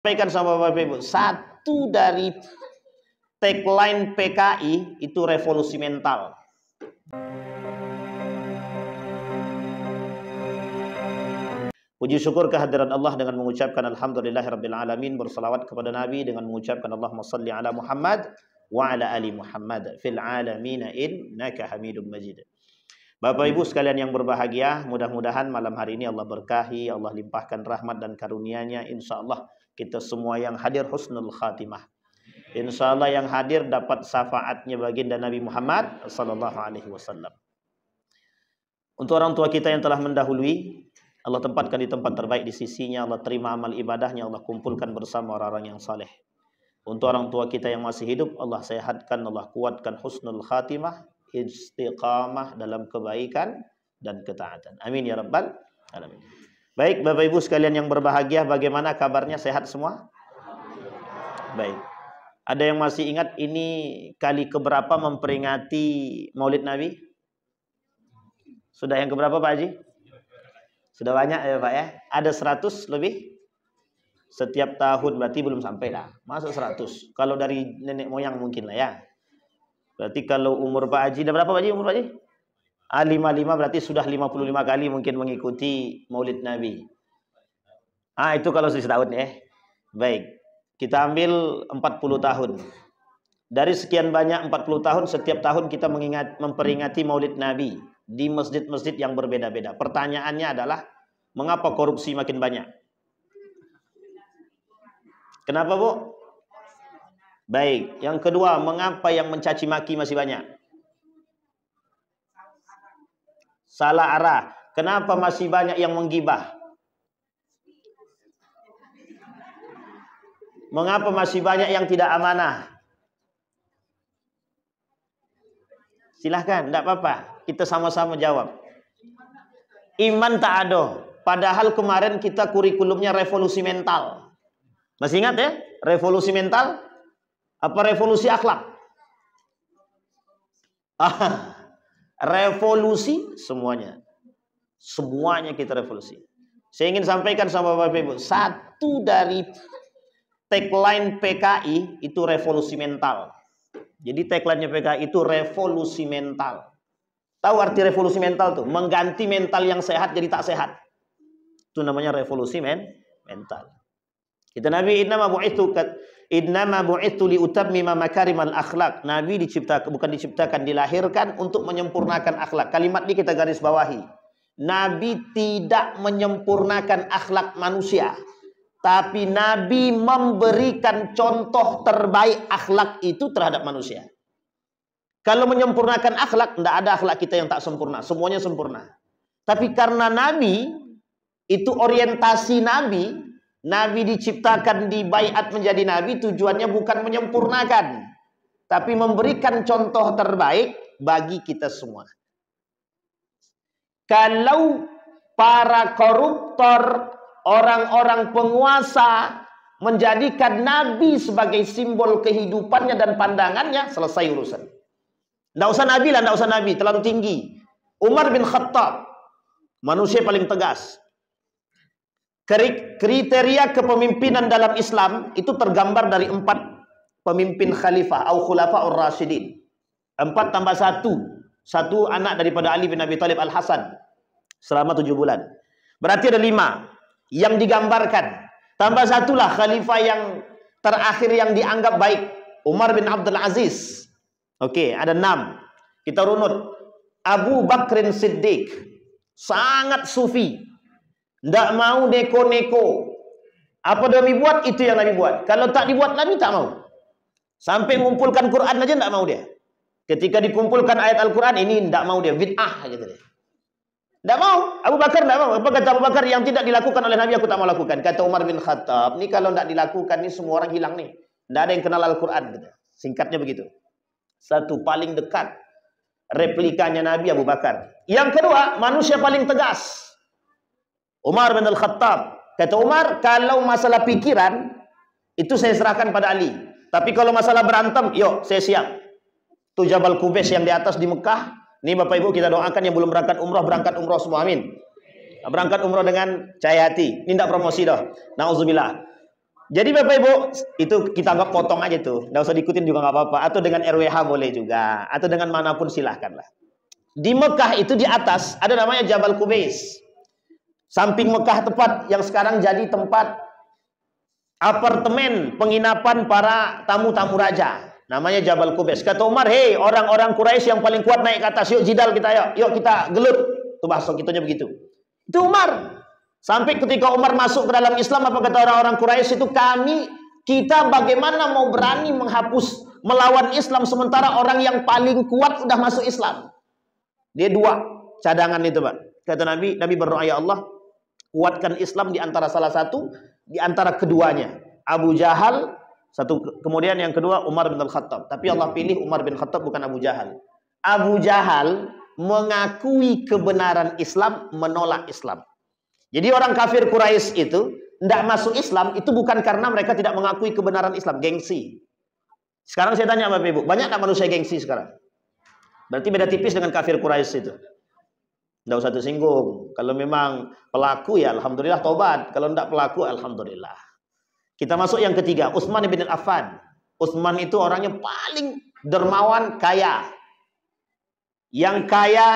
Sampaikan sama Bapak Ibu, satu dari tagline PKI itu revolusi mental. Puji syukur kehadirat Allah dengan mengucapkan alhamdulillahirabbil alamin, bersalawat kepada Nabi dengan mengucapkan Allahumma shalli ala Muhammad wa ala ali Muhammad fil alamin innaka Hamidum Majid. Bapak Ibu sekalian yang berbahagia, mudah-mudahan malam hari ini Allah berkahi, Allah limpahkan rahmat dan karunia-Nya. Insyaallah kita semua yang hadir husnul khatimah. Insyaallah yang hadir dapat syafaatnya baginda Nabi Muhammad sallallahu alaihi wasallam. Untuk orang tua kita yang telah mendahului, Allah tempatkan di tempat terbaik di sisinya, Allah terima amal ibadahnya, Allah kumpulkan bersama orang-orang yang saleh. Untuk orang tua kita yang masih hidup, Allah sehatkan, Allah kuatkan husnul khatimah, istiqamah dalam kebaikan dan ketaatan. Amin ya rabbal alamin. Baik Bapak Ibu sekalian yang berbahagia, bagaimana kabarnya, sehat semua? Baik. Ada yang masih ingat ini kali keberapa memperingati Maulid Nabi? Sudah yang keberapa Pak Haji? Sudah banyak ya Pak ya? Ada 100 lebih? Setiap tahun berarti belum sampai lah. Masa 100? Kalau dari nenek moyang mungkin lah ya. Berarti kalau umur Pak Haji, ada berapa Pak Haji umur Pak Haji? 55, berarti sudah 55 kali mungkin mengikuti Maulid Nabi. Itu kalau setahun ya. Baik. Kita ambil 40 tahun. Dari sekian banyak 40 tahun, setiap tahun kita memperingati Maulid Nabi di masjid-masjid yang berbeda-beda. Pertanyaannya adalah, mengapa korupsi makin banyak? Kenapa Bu? Baik. Yang kedua, mengapa yang mencaci maki masih banyak? Salah arah. Kenapa masih banyak yang menggibah? Mengapa masih banyak yang tidak amanah? Silahkan, tidak apa-apa. Kita sama-sama jawab. Iman tak ada. Padahal kemarin kita kurikulumnya revolusi mental. Masih ingat ya? Revolusi mental? Apa revolusi akhlak? Revolusi semuanya. Semuanya kita revolusi. Saya ingin sampaikan sama Bapak Ibu, satu dari tagline PKI itu revolusi mental. Jadi tagline-nya PKI itu revolusi mental. Tahu arti revolusi mental tuh? Mengganti mental yang sehat jadi tak sehat. Itu namanya revolusi mental. Kita Nabi innama bu'ithu liutammima makarimal akhlak. Nabi bukan diciptakan, dilahirkan untuk menyempurnakan akhlak. Kalimat ini kita garis bawahi. Nabi tidak menyempurnakan akhlak manusia, tapi Nabi memberikan contoh terbaik akhlak itu terhadap manusia. Kalau menyempurnakan akhlak, tidak ada akhlak kita yang tak sempurna, semuanya sempurna. Tapi karena Nabi itu orientasi Nabi diciptakan di baiat menjadi Nabi, tujuannya bukan menyempurnakan, tapi memberikan contoh terbaik bagi kita semua. Kalau para koruptor, orang-orang penguasa menjadikan Nabi sebagai simbol kehidupannya dan pandangannya, selesai urusan. Tidak usah Nabi lah, tidak usah Nabi, terlalu tinggi. Umar bin Khattab, manusia paling tegas. Kriteria kepemimpinan dalam Islam itu tergambar dari 4 pemimpin khalifah atau khulafaur rasyidin. 4 tambah 1. 1 anak daripada Ali bin Abi Thalib Al-Hasan selama 7 bulan. Berarti ada 5 yang digambarkan. Tambah 1 lah khalifah yang terakhir yang dianggap baik, Umar bin Abdul Aziz. Oke, ada 6. Kita runut. Abu Bakrin Siddiq, sangat sufi. Tidak mau neko-neko. Apa Nabi buat, itu yang Nabi buat. Kalau tak dibuat Nabi tak mau. Sampai mengumpulkan Quran aja tidak mau dia. Ketika dikumpulkan ayat Al-Quran, ini tidak mau dia. Bid'ah gitu dia. Tidak mau. Abu Bakar tidak mau. Apa kata Abu Bakar? Yang tidak dilakukan oleh Nabi aku tak mau lakukan. Kata Umar bin Khattab, ini kalau tidak dilakukan, ini semua orang hilang nih. Tidak ada yang kenal Al-Quran gitu. Singkatnya begitu. 1 paling dekat replikanya Nabi Abu Bakar. Yang kedua, manusia paling tegas, Umar bin Al-Khattab. Kata Umar, kalau masalah pikiran itu saya serahkan pada Ali. Tapi kalau masalah berantem, yuk saya siap. Itu Jabal Qubais yang di atas di Mekah. Ini Bapak Ibu kita doakan yang belum berangkat umroh semua, amin. Berangkat umroh dengan cahaya hati. Ini tidak promosi dah. Nauzubillah. Jadi Bapak Ibu, itu kita anggap potong aja tuh. Nggak usah diikutin juga nggak apa-apa. Atau dengan RWH boleh juga. Atau dengan manapun silahkanlah. Di Mekah itu di atas ada namanya Jabal Qubais. Samping Mekah tepat yang sekarang jadi tempat apartemen penginapan para tamu-tamu raja. Namanya Jabal Qubais. Kata Umar, hei orang-orang Quraisy yang paling kuat naik ke atas. Yuk jidal kita yuk. Yuk kita gelut. Itu bahasa kitanya begitu. Itu Umar. Sampai ketika Umar masuk ke dalam Islam, apa kata orang-orang Quraisy itu, kita bagaimana mau berani menghapus, melawan Islam sementara orang yang paling kuat udah masuk Islam. Dia dua cadangan itu, Pak. Kata Nabi berdoa, ya Allah, kuatkan Islam di antara salah satu, di antara keduanya. Abu Jahal, satu, kemudian yang kedua Umar bin Khattab. Tapi Allah pilih Umar bin Khattab, bukan Abu Jahal. Abu Jahal mengakui kebenaran Islam, menolak Islam. Jadi orang kafir Quraisy itu tidak masuk Islam itu bukan karena mereka tidak mengakui kebenaran Islam, gengsi. Sekarang saya tanya Bapak Ibu, banyak tak manusia gengsi sekarang? Berarti beda tipis dengan kafir Quraisy itu. Tidak usah tersinggung. Kalau memang pelaku ya alhamdulillah tobat, kalau tidak pelaku alhamdulillah. Kita masuk yang ketiga, Utsman bin Affan. Utsman itu orangnya paling dermawan, kaya. Yang kaya,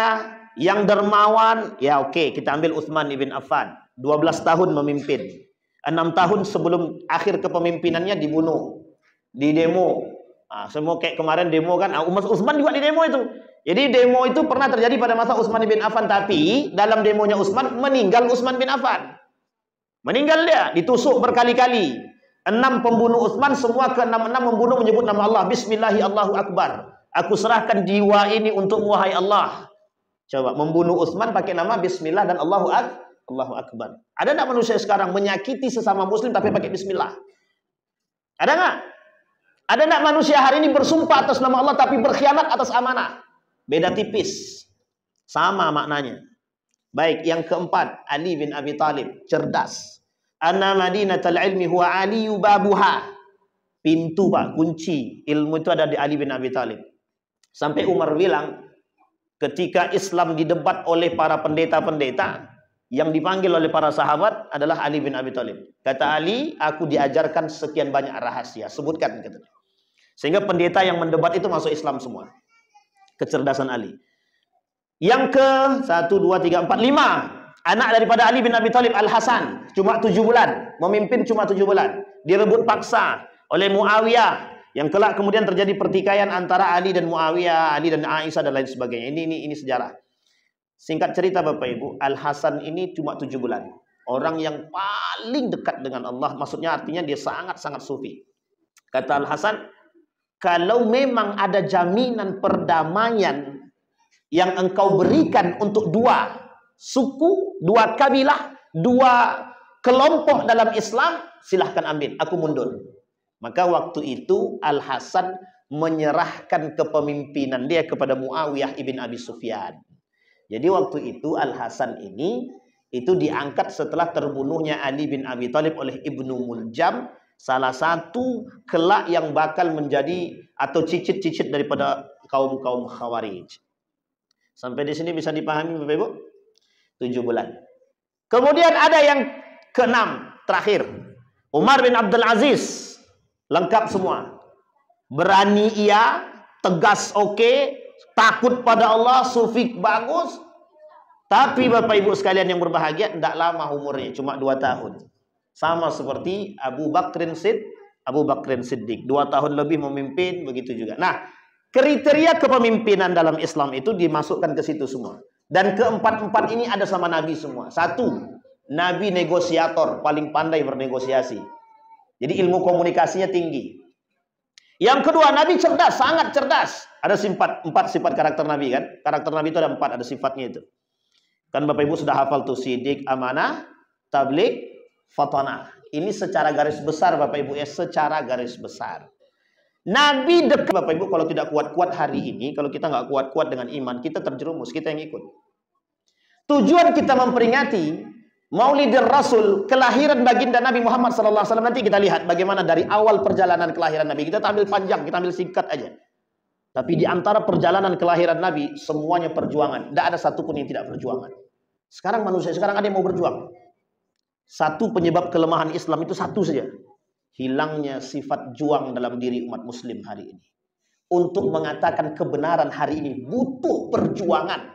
yang dermawan, ya oke, kita ambil Utsman bin Affan. 12 tahun memimpin. 6 tahun sebelum akhir kepemimpinannya dibunuh. Di demo. Nah, semua kayak kemarin demo kan. Utsman juga di demo itu. Jadi demo itu pernah terjadi pada masa Utsman bin Affan. Tapi dalam demonya Utsman, meninggal Utsman bin Affan. Meninggal dia, ditusuk berkali-kali. 6 pembunuh Utsman, semua ke-6 membunuh menyebut nama Allah. Bismillahi Allahu Akbar. Aku serahkan jiwa ini untuk wahai Allah. Coba membunuh Utsman pakai nama Bismillah dan Allahu Akbar. Ada enggak manusia sekarang menyakiti sesama muslim tapi pakai Bismillah? Ada enggak? Ada enggak manusia hari ini bersumpah atas nama Allah tapi berkhianat atas amanah? Beda tipis. Sama maknanya. Baik, yang keempat, Ali bin Abi Thalib, cerdas. Anna madinatal ilmi huwa aliyu babuha. Pintu, Pak, kunci ilmu itu ada di Ali bin Abi Thalib. Sampai Umar bilang, ketika Islam didebat oleh para pendeta-pendeta, yang dipanggil oleh para sahabat adalah Ali bin Abi Thalib. Kata Ali, aku diajarkan sekian banyak rahasia. Sebutkan, kata. Sehingga pendeta yang mendebat itu masuk Islam semua. Kecerdasan Ali. Yang ke 1, 2, 3, 4, 5. Anak daripada Ali bin Abi Thalib, Al-Hasan. Cuma 7 bulan. Memimpin cuma 7 bulan. Direbut paksa oleh Muawiyah. Yang kelak kemudian terjadi pertikaian antara Ali dan Muawiyah, Ali dan Aisyah dan lain sebagainya. Ini sejarah. Singkat cerita Bapak Ibu, Al-Hasan ini cuma 7 bulan. Orang yang paling dekat dengan Allah, maksudnya artinya dia sangat-sangat sufi. Kata Al-Hasan, kalau memang ada jaminan perdamaian yang engkau berikan untuk 2 suku, 2 kabilah, 2 kelompok dalam Islam, silahkan ambil, aku mundur. Maka waktu itu Al-Hasan menyerahkan kepemimpinan dia kepada Muawiyah ibn Abi Sufyan. Jadi waktu itu Al-Hasan ini itu diangkat setelah terbunuhnya Ali bin Abi Thalib oleh Ibnu Muljam, salah satu kelak yang bakal menjadi atau cicit-cicit daripada kaum-kaum Khawarij. Sampai di sini bisa dipahami Bapak Ibu? 7 bulan. Kemudian ada yang ke-6 terakhir. Umar bin Abdul Aziz. Lengkap semua. Berani iya, tegas oke, takut pada Allah, sufi bagus. Tapi Bapak Ibu sekalian yang berbahagia, tidak lama umurnya, cuma 2 tahun. Sama seperti Abu Bakrin Siddiq. 2 tahun lebih memimpin, begitu juga. Nah, kriteria kepemimpinan dalam Islam itu dimasukkan ke situ semua. Dan keempat-empat ini ada sama Nabi semua. 1, Nabi negosiator, paling pandai bernegosiasi. Jadi ilmu komunikasinya tinggi. Yang kedua, Nabi cerdas, sangat cerdas. Ada 4 sifat karakter Nabi kan? Karakter Nabi itu ada 4, ada sifatnya itu. Kan Bapak Ibu sudah hafal tuh sidik, amanah, tabligh, fatanah. Ini secara garis besar Bapak Ibu ya, secara garis besar. Nabi dekat Bapak Ibu kalau tidak kuat-kuat hari ini, kalau kita nggak kuat-kuat dengan iman, kita terjerumus, kita yang ikut. Tujuan kita memperingati Maulidir Rasul, kelahiran baginda Nabi Muhammad SAW. Nanti kita lihat bagaimana dari awal perjalanan kelahiran Nabi. Kita ambil panjang, kita ambil singkat aja. Tapi di antara perjalanan kelahiran Nabi, semuanya perjuangan. Tidak ada satupun yang tidak perjuangan. Sekarang manusia, sekarang ada yang mau berjuang. Satu penyebab kelemahan Islam itu satu saja. hilangnya sifat juang dalam diri umat muslim hari ini. Untuk mengatakan kebenaran hari ini butuh perjuangan.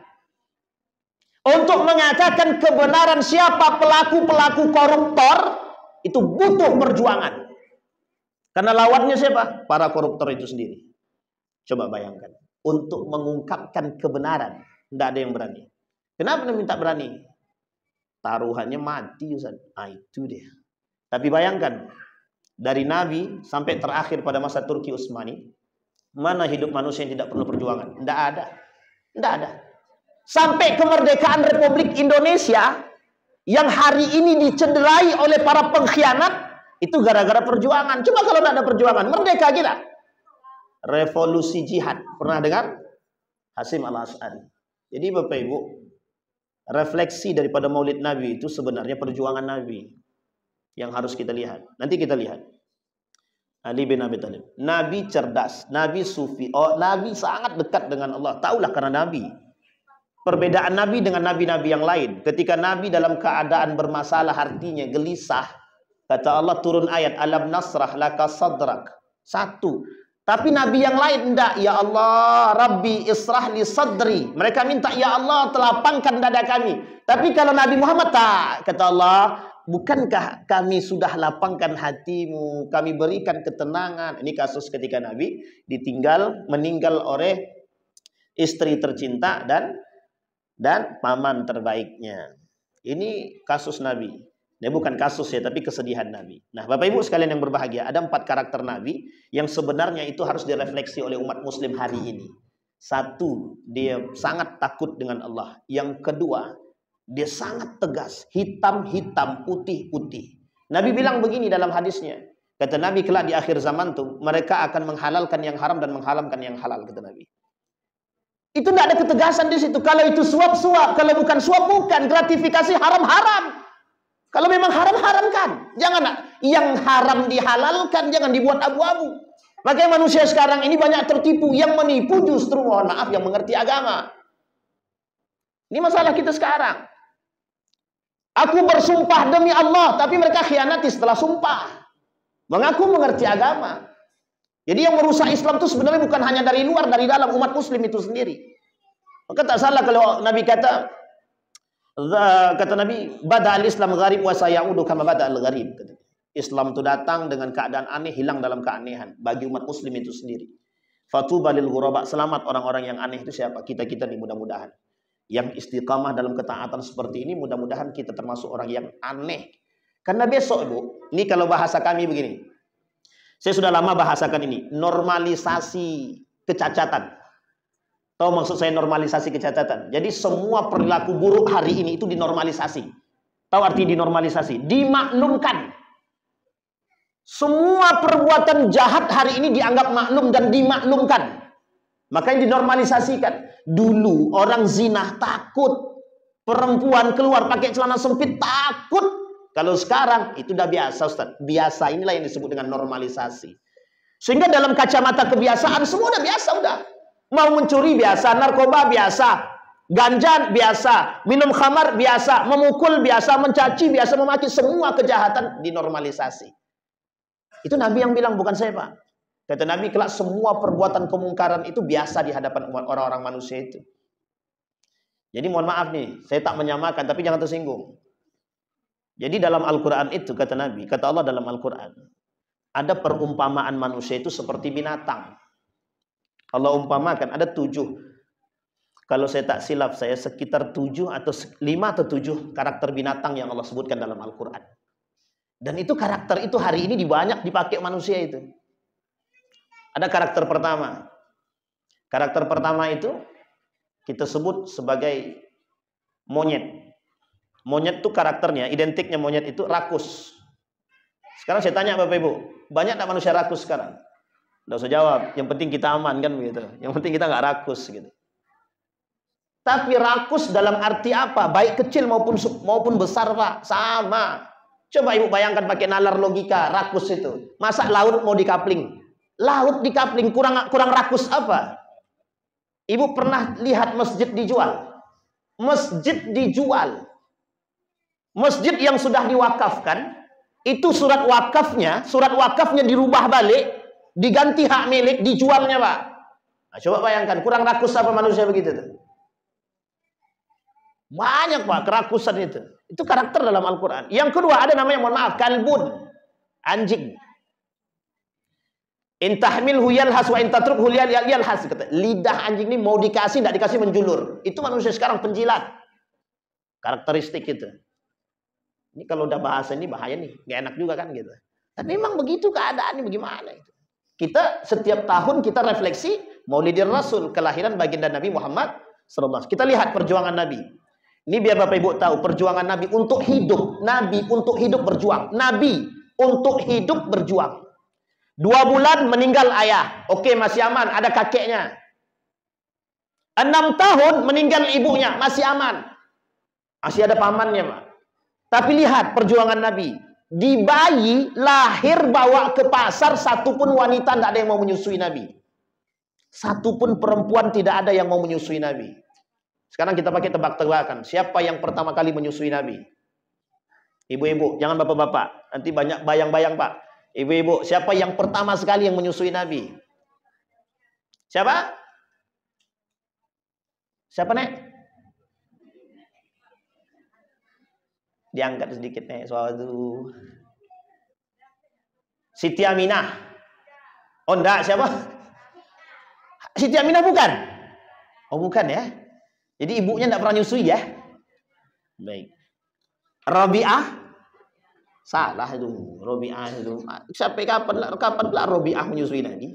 Untuk mengatakan kebenaran siapa pelaku-pelaku koruptor itu butuh perjuangan. Karena lawannya siapa? Para koruptor itu sendiri. Coba bayangkan. Untuk mengungkapkan kebenaran tidak ada yang berani. Kenapa minta berani? Taruhannya mati, Ustaz. Itu dia. Tapi bayangkan, dari Nabi sampai terakhir pada masa Turki Utsmani, mana hidup manusia yang tidak perlu perjuangan? Tidak ada. Tidak ada. Sampai kemerdekaan Republik Indonesia yang hari ini dicederai oleh para pengkhianat, itu gara-gara perjuangan. Coba kalau tidak ada perjuangan, merdeka kita. Revolusi jihad. Pernah dengar? Hasyim Al-Asy'ari. Jadi Bapak Ibu, refleksi daripada Maulid Nabi itu sebenarnya perjuangan Nabi yang harus kita lihat. Nanti kita lihat. Ali bin Abi Thalib. Nabi cerdas, Nabi sufi. Oh, Nabi sangat dekat dengan Allah. Taulah karena Nabi. Perbedaan Nabi dengan nabi-nabi yang lain. Ketika Nabi dalam keadaan bermasalah, artinya gelisah, kata Allah turun ayat, alam nasrah laka sadrak. Satu. Tapi Nabi yang lain enggak. Ya Allah, Rabbi israh li sadri. Mereka minta, ya Allah, telapangkan dada kami. Tapi kalau Nabi Muhammad tak, kata Allah, bukankah kami sudah lapangkan hatimu, kami berikan ketenangan. Ini kasus ketika Nabi meninggal oleh istri tercinta dan paman terbaiknya. Ini kasus Nabi. Ini bukan kasus ya, tapi kesedihan Nabi. Nah, Bapak Ibu sekalian yang berbahagia, ada 4 karakter Nabi yang sebenarnya itu harus direfleksi oleh umat muslim hari ini. Satu, dia sangat takut dengan Allah. Yang kedua, dia sangat tegas, hitam-hitam, putih-putih. Nabi bilang begini dalam hadisnya. Kata Nabi, kelak di akhir zaman tuh mereka akan menghalalkan yang haram dan mengharamkan yang halal, kata Nabi. Itu tidak ada ketegasan di situ. Kalau itu suap-suap, kalau bukan suap bukan, gratifikasi haram-haram. Kalau memang haram-haramkan. Jangan yang haram dihalalkan, jangan dibuat abu-abu. Makanya manusia sekarang ini banyak tertipu. Yang menipu justru, mohon maaf, yang mengerti agama. Ini masalah kita sekarang. Aku bersumpah demi Allah, tapi mereka khianati setelah sumpah. Mengaku mengerti agama. Jadi yang merusak Islam itu sebenarnya bukan hanya dari luar, dari dalam umat muslim itu sendiri. Maka tak salah kalau Nabi kata Nabi, bada al-Islam gharib wa sayaudu kama bada al-gharib. Islam itu datang dengan keadaan aneh, hilang dalam keanehan bagi umat muslim itu sendiri. Fatuba lil ghuraba, selamat orang-orang yang aneh itu siapa? Kita-kita nih mudah-mudahan. Yang istiqamah dalam ketaatan seperti ini, mudah-mudahan kita termasuk orang yang aneh. Karena besok, Bu, ini kalau bahasa kami begini. Saya sudah lama bahasakan ini, normalisasi kecacatan. Tahu maksud saya normalisasi kecacatan? Jadi semua perilaku buruk hari ini itu dinormalisasi. Tahu arti dinormalisasi? Dimaklumkan. Semua perbuatan jahat hari ini dianggap maklum dan dimaklumkan. Makanya dinormalisasikan. Dulu orang zina takut. Perempuan keluar pakai celana sempit takut. Kalau sekarang itu udah biasa, Ustaz. Biasa inilah yang disebut dengan normalisasi. Sehingga dalam kacamata kebiasaan semua udah biasa udah. Mau mencuri biasa, narkoba biasa, ganja biasa, minum khamar biasa, memukul biasa, mencaci biasa, memaki, semua kejahatan dinormalisasi. Itu Nabi yang bilang, bukan saya, Pak. Kata Nabi, kelak semua perbuatan kemungkaran itu biasa di hadapan orang-orang manusia itu. Jadi mohon maaf nih, saya tak menyamakan, tapi jangan tersinggung. Jadi dalam Al-Quran itu, kata Nabi, kata Allah dalam Al-Quran, ada perumpamaan manusia itu seperti binatang. Allah umpamakan ada 7. Kalau saya tak silap, saya sekitar 7 atau 5 atau 7 karakter binatang yang Allah sebutkan dalam Al-Quran. Dan itu karakter itu hari ini banyak dipakai manusia itu. Ada karakter pertama. Karakter pertama itu kita sebut sebagai monyet. Monyet itu karakternya, identiknya monyet itu rakus. Sekarang saya tanya Bapak Ibu, banyak tak manusia rakus sekarang? Nggak usah jawab, yang penting kita aman kan begitu. Yang penting kita nggak rakus gitu. Tapi rakus dalam arti apa? Baik kecil maupun besar, Pak, sama. Coba Ibu bayangkan pakai nalar logika, rakus itu. Masa laut mau dikapling? Laut dikapling kurang rakus apa? Ibu pernah lihat masjid dijual? Masjid dijual. Masjid yang sudah diwakafkan, Itu surat wakafnya dirubah balik, diganti hak milik, dijualnya, Pak. Nah, coba bayangkan, kurang rakus apa manusia begitu tuh? Banyak, Pak, kerakusan itu. Itu karakter dalam Al-Quran. Yang kedua ada namanya, mohon maaf, kalbun, anjing. Intahmilhu yalhas wa intatrukhu yalhas. Lidah anjing ini mau dikasih, tidak dikasih menjulur. Itu manusia sekarang penjilat. Karakteristik itu. Ini kalau udah bahasa ini bahaya nih, nggak enak juga kan gitu. Tapi memang begitu keadaannya, bagaimana itu? Kita setiap tahun kita refleksi Maulidir Rasul, kelahiran baginda Nabi Muhammad SAW. Kita lihat perjuangan Nabi. Ini biar Bapak Ibu tahu perjuangan Nabi untuk hidup. Nabi untuk hidup berjuang. Nabi untuk hidup berjuang. 2 bulan meninggal ayah. Oke, masih aman, ada kakeknya. 6 tahun meninggal ibunya, masih aman. Masih ada pamannya, Pak. Tapi lihat perjuangan Nabi. Di bayi lahir bawa ke pasar, satupun wanita tidak ada yang mau menyusui Nabi. Satupun perempuan tidak ada yang mau menyusui Nabi. Sekarang kita pakai tebak-tebakan. Siapa yang pertama kali menyusui Nabi? Ibu-ibu, jangan bapak-bapak. Nanti banyak bayang-bayang, Pak. Ibu-ibu, siapa yang pertama sekali yang menyusui Nabi? Siapa? Siapa, Nek? Diangkat sedikit, Nek. Suatu. Siti Aminah. Oh, enggak, siapa? Siti Aminah bukan? Oh, bukan ya. Jadi ibunya enggak pernah nyusui ya. Baik. Rabi'ah? Salah itu. Rabi'ah itu. Sampai kapan lah Rabi'ah menyusui Nabi?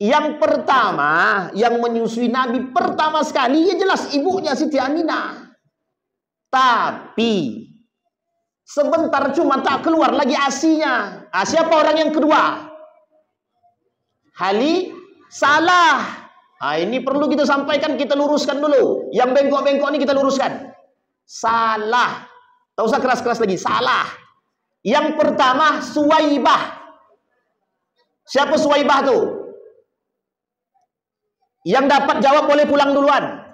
Yang pertama, yang menyusui Nabi pertama sekali, ya jelas ibunya Siti Aminah. Tapi sebentar cuma tak keluar lagi asinya. Siapa orang yang kedua? Salah. Ini perlu kita sampaikan, kita luruskan dulu. Yang bengkok-bengkok ini kita luruskan. Salah. Tak usah keras-keras lagi. Salah. Yang pertama Suwaibah. Siapa Suwaibah tuh? Yang dapat jawab boleh pulang duluan.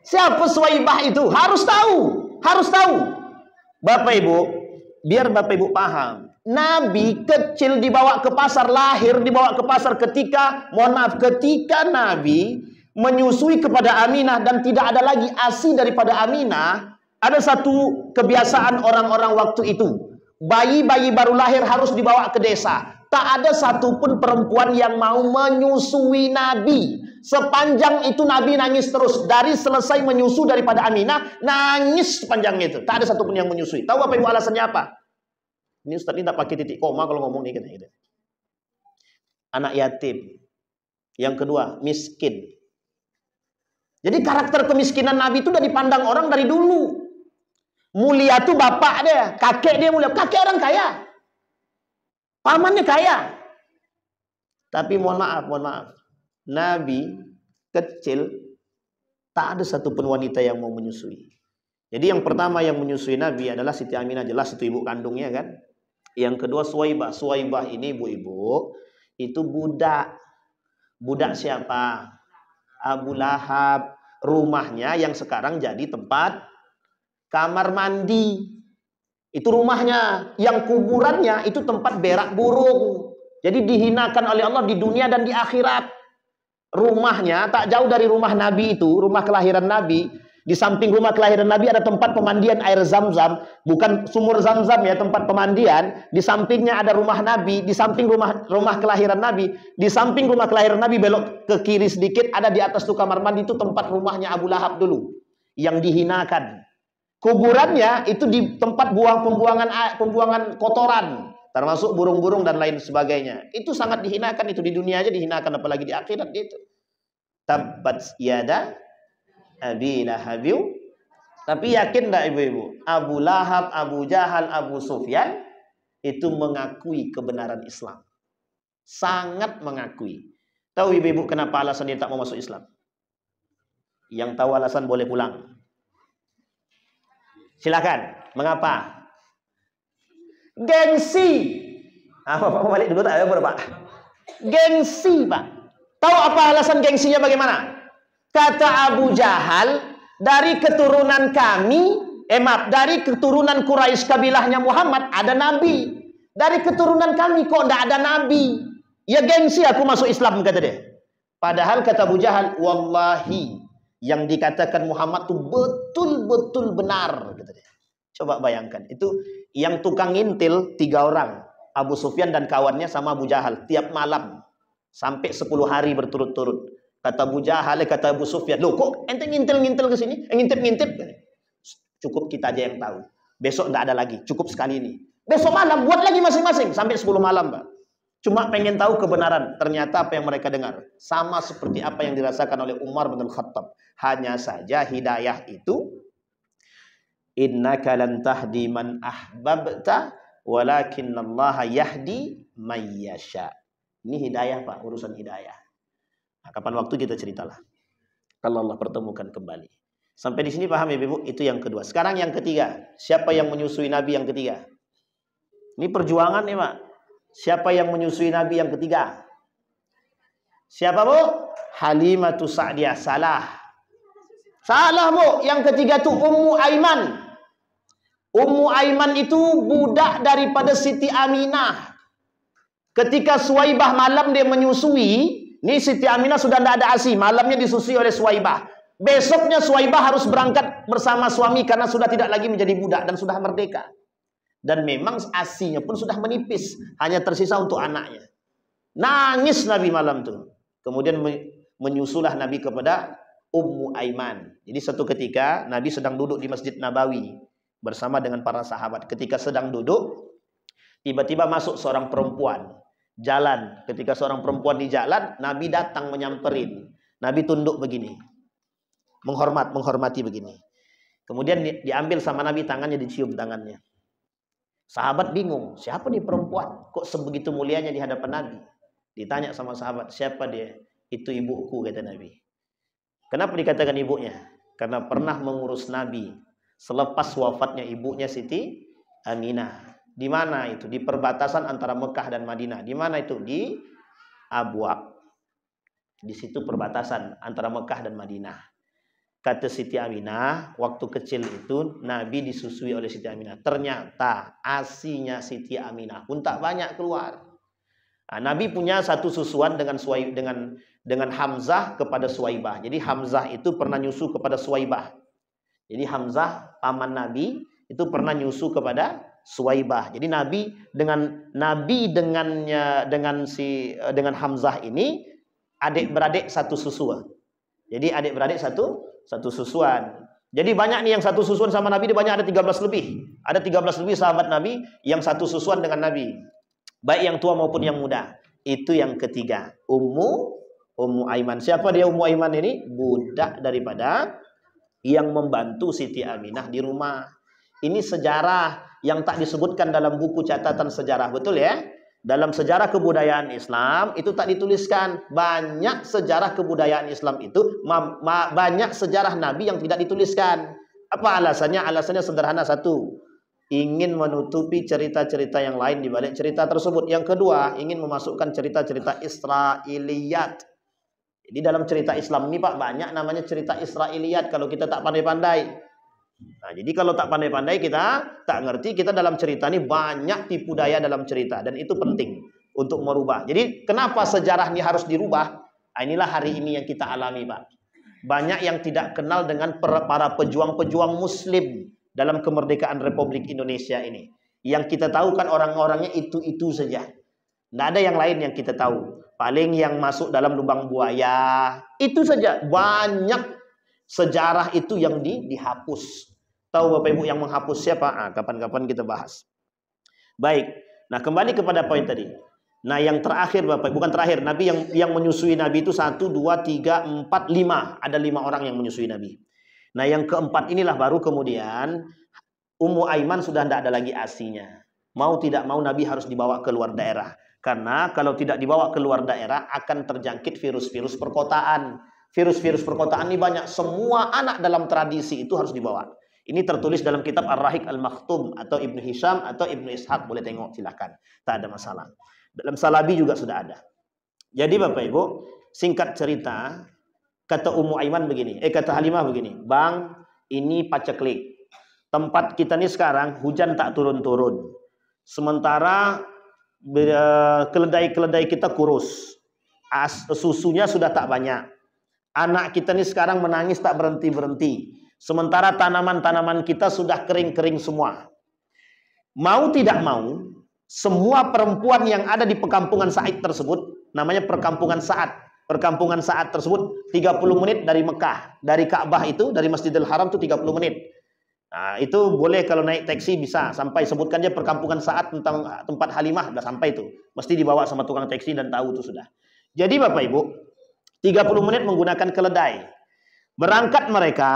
Siapa Suwaibah itu? Harus tahu. Harus tahu. Bapak Ibu, biar Bapak Ibu paham. Nabi kecil dibawa ke pasar, lahir dibawa ke pasar ketika Nabi menyusui kepada Aminah dan tidak ada lagi ASI daripada Aminah. Ada satu kebiasaan orang-orang waktu itu. Bayi-bayi baru lahir harus dibawa ke desa. Tak ada satupun perempuan yang mau menyusui Nabi. Sepanjang itu Nabi nangis terus. Dari selesai menyusu daripada Aminah, nangis sepanjang itu. Tak ada satupun yang menyusui. Tahu Bapak Ibu alasannya apa? Ini Ustaz ini tak pakai titik koma kalau ngomong nih gitu. Anak yatim. Yang kedua, miskin. Jadi karakter kemiskinan Nabi itu udah dipandang orang dari dulu. Mulia tuh bapak dia, kakek dia mulia. Kakek orang kaya. Pamannya kaya. Tapi mohon maaf. Nabi kecil tak ada satupun wanita yang mau menyusui. Jadi yang pertama yang menyusui Nabi adalah Siti Aminah, jelas itu ibu kandungnya kan. Yang kedua Suwaibah. Suwaibah ini ibu-ibu itu budak. Budak siapa? Abu Lahab. Rumahnya yang sekarang jadi tempat kamar mandi. Itu rumahnya. Yang kuburannya itu tempat berak burung. Jadi dihinakan oleh Allah di dunia dan di akhirat. Rumahnya tak jauh dari rumah Nabi itu, rumah kelahiran Nabi. Di samping rumah kelahiran Nabi ada tempat pemandian air Zam-Zam, bukan sumur Zam-Zam ya, tempat pemandian. Di sampingnya ada rumah Nabi, di samping rumah kelahiran Nabi, di samping rumah kelahiran Nabi belok ke kiri sedikit ada di atas tuh kamar mandi, itu tempat rumahnya Abu Lahab dulu yang dihinakan. Kuburannya itu di tempat pembuangan kotoran, termasuk burung-burung dan lain sebagainya. Itu sangat dihinakan, itu di dunia aja dihinakan, apalagi di akhirat itu. Tabbat yada Abi Lahab. Tapi yakin enggak ibu-ibu? Abu Lahab, Abu Jahal, Abu Sufyan itu mengakui kebenaran Islam. Sangat mengakui. Tahu ibu-ibu kenapa alasan dia tak mau masuk Islam? Yang tahu alasan boleh pulang. Silakan. Mengapa? Gengsi. Bapak balik dulu tak? Pak. Gengsi, Pak. Tahu apa alasan gengsinya bagaimana? Kata Abu Jahal, dari keturunan kami, Maaf, dari keturunan Quraisy kabilahnya Muhammad ada nabi. Dari keturunan kami kok tidak ada nabi. Ya gengsi aku masuk Islam, kata dia. Padahal kata Abu Jahal, wallahi yang dikatakan Muhammad itu betul-betul benar, kata dia. Coba bayangkan, itu yang tukang ngintil 3 orang, Abu Sufyan dan kawannya sama Abu Jahal tiap malam sampai 10 hari berturut-turut. Kata Abu Jahal, kata Abu Sufyan, loh kok ente ngintil-ngintil ke sini? Ngintip-ngintip. Cukup kita aja yang tahu. Besok enggak ada lagi, cukup sekali ini. Besok malam buat lagi masing-masing sampai 10 malam, Pak. Cuma pengen tahu kebenaran. Ternyata apa yang mereka dengar sama seperti apa yang dirasakan oleh Umar bin Khattab. Hanya saja hidayah itu innaka lan tahdi man ahbabta walakinallaha yahdi may yasha. Ini hidayah, Pak, urusan hidayah. Nah, kapan waktu kita ceritalah. Kalau Allah pertemukan kembali. Sampai di sini paham ya, Ibu? Itu yang kedua. Sekarang yang ketiga. Siapa yang menyusui Nabi yang ketiga? Ini perjuangan nih, Pak. Siapa yang menyusui Nabi yang ketiga? Siapa, Bu? Halimatus Sa'diyah. Salah. Salah, Bu. Yang ketiga itu Ummu Aiman. Ummu Aiman itu budak daripada Siti Aminah. Ketika Suwaibah malam dia menyusui, ini Siti Aminah sudah tidak ada ASI. Malamnya disusui oleh Suwaibah. Besoknya Suwaibah harus berangkat bersama suami karena sudah tidak lagi menjadi budak dan sudah merdeka. Dan memang ASInya pun sudah menipis, hanya tersisa untuk anaknya. Nangis Nabi malam itu. Kemudian menyusulah Nabi kepada Ummu Aiman. Jadi satu ketika Nabi sedang duduk di Masjid Nabawi bersama dengan para sahabat. Ketika sedang duduk, tiba-tiba masuk seorang perempuan jalan. Ketika seorang perempuan di jalan, Nabi datang menyamperin. Nabi tunduk begini. Menghormati begini. Kemudian diambil sama Nabi tangannya, dicium tangannya. Sahabat bingung, siapa nih perempuan? Kok sebegitu mulianya di hadapan Nabi? Ditanya sama sahabat, siapa dia? Itu ibuku, kata Nabi. Kenapa dikatakan ibunya? Karena pernah mengurus Nabi selepas wafatnya ibunya Siti Aminah. Di mana itu? Di perbatasan antara Mekah dan Madinah. Di mana itu? Di Abwa. Di situ perbatasan antara Mekah dan Madinah. Kata Siti Aminah, waktu kecil itu Nabi disusui oleh Siti Aminah. Ternyata asinya Siti Aminah pun tak banyak keluar. Nah, Nabi punya satu susuan dengan Hamzah kepada Suwaibah. Jadi Hamzah itu pernah nyusu kepada Suwaibah. Jadi Hamzah paman Nabi itu pernah nyusu kepada Suwaibah. Jadi Nabi dengan Hamzah ini adik beradik satu susuan. Jadi adik beradik satu susuan. Jadi banyak nih yang satu susuan sama Nabi, dia banyak, ada 13 lebih. Ada 13 lebih sahabat Nabi yang satu susuan dengan Nabi. Baik yang tua maupun yang muda. Itu yang ketiga. Ummu Aiman. Siapa dia Ummu Aiman ini? Budak daripada yang membantu Siti Aminah di rumah. Ini sejarah yang tak disebutkan dalam buku catatan sejarah. Betul ya? Dalam sejarah kebudayaan Islam itu tak dituliskan. Banyak sejarah kebudayaan Islam itu banyak sejarah Nabi yang tidak dituliskan. Apa alasannya? Alasannya sederhana, satu, ingin menutupi cerita-cerita yang lain di balik cerita tersebut. Yang kedua, ingin memasukkan cerita-cerita Israiliyat. Jadi dalam cerita Islam ini, Pak, banyak namanya cerita Israiliyat kalau kita tak pandai-pandai. Nah, jadi kalau tak pandai-pandai, kita tak ngerti, kita dalam cerita ini banyak tipu daya dalam cerita, dan itu penting untuk merubah. Jadi kenapa sejarah ini harus dirubah? Nah, inilah hari ini yang kita alami, Pak. Banyak yang tidak kenal dengan para pejuang-pejuang Muslim dalam kemerdekaan Republik Indonesia ini. Yang kita tahu kan orang-orangnya itu-itu saja. Tidak ada yang lain yang kita tahu. Paling yang masuk dalam lubang buaya, itu saja. Banyak sejarah itu yang dihapus. Tahu Bapak Ibu yang menghapus siapa? Kapan-kapan kita bahas. Baik. Nah, kembali kepada poin tadi. Nah, yang terakhir Bapak, bukan terakhir, Nabi yang menyusui Nabi itu 1, 2, 3, 4, 5. Ada 5 orang yang menyusui Nabi. Nah, yang keempat inilah baru kemudian Ummu Aiman sudah tidak ada lagi asinya. Mau tidak mau Nabi harus dibawa ke luar daerah. Karena kalau tidak dibawa ke luar daerah akan terjangkit virus-virus perkotaan. Virus-virus perkotaan ini banyak. Semua anak dalam tradisi itu harus dibawa. Ini tertulis dalam kitab Ar-Rahiq Al-Maktum atau Ibnu Hisham atau Ibnu Ishaq. Boleh tengok, silahkan. Tak ada masalah. Dalam Salabi juga sudah ada. Jadi Bapak Ibu, singkat cerita, kata Ummu Aiman begini, kata Halimah begini, Bang, ini paceklik. Tempat kita nih sekarang hujan tak turun-turun. Sementara keledai-keledai kita kurus. Susunya sudah tak banyak. Anak kita nih sekarang menangis tak berhenti-berhenti. Sementara tanaman-tanaman kita sudah kering-kering semua. Mau tidak mau, semua perempuan yang ada di perkampungan Sa'id tersebut, namanya perkampungan Sa'ad. Perkampungan Sa'ad tersebut 30 menit dari Mekah. Dari Ka'bah itu, dari Masjidil Haram itu 30 menit. Nah, itu boleh kalau naik taksi bisa sampai, sebutkan aja perkampungan Sa'ad tentang tempat Halimah, sudah sampai itu. Mesti dibawa sama tukang taksi dan tahu itu sudah. Jadi Bapak Ibu, 30 menit menggunakan keledai. Berangkat mereka,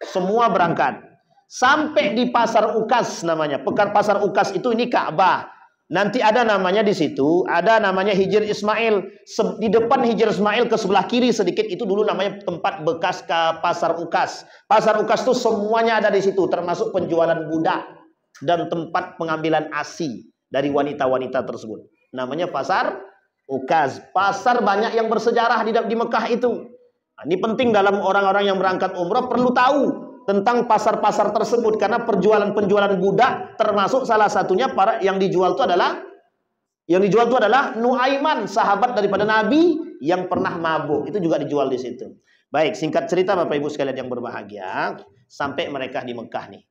semua berangkat. Sampai di Pasar Ukas namanya. Pasar Ukas itu ini Ka'bah. Nanti ada namanya di situ, ada namanya Hijr Ismail. Di depan Hijr Ismail ke sebelah kiri sedikit itu dulu namanya tempat bekas ke Pasar Ukas. Pasar Ukas itu semuanya ada di situ, termasuk penjualan budak dan tempat pengambilan ASI dari wanita-wanita tersebut. Namanya Pasar Ukas. Pasar banyak yang bersejarah di Mekah itu. Nah, ini penting dalam orang-orang yang berangkat umrah perlu tahu tentang pasar-pasar tersebut, karena penjualan budak termasuk salah satunya para yang dijual itu adalah Nuaiman, sahabat daripada Nabi yang pernah mabuk, itu juga dijual di situ. Baik, singkat cerita Bapak Ibu sekalian yang berbahagia, sampai mereka di Mekah nih.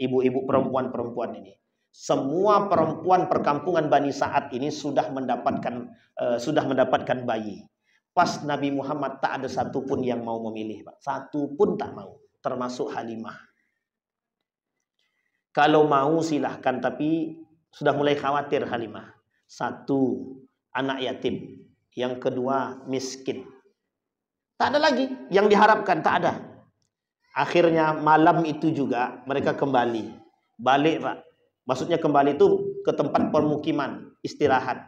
Ibu-ibu perempuan-perempuan ini. Semua perempuan perkampungan Bani Sa'ad ini sudah mendapatkan bayi. Pas Nabi Muhammad tak ada satupun yang mau memilih, Pak. Satupun tak mau. Termasuk Halimah. Kalau mau silahkan, tapi sudah mulai khawatir Halimah. Satu, anak yatim. Yang kedua, miskin. Tak ada lagi yang diharapkan, tak ada. Akhirnya malam itu juga mereka kembali. Balik, Pak. Maksudnya kembali itu ke tempat permukiman, istirahat.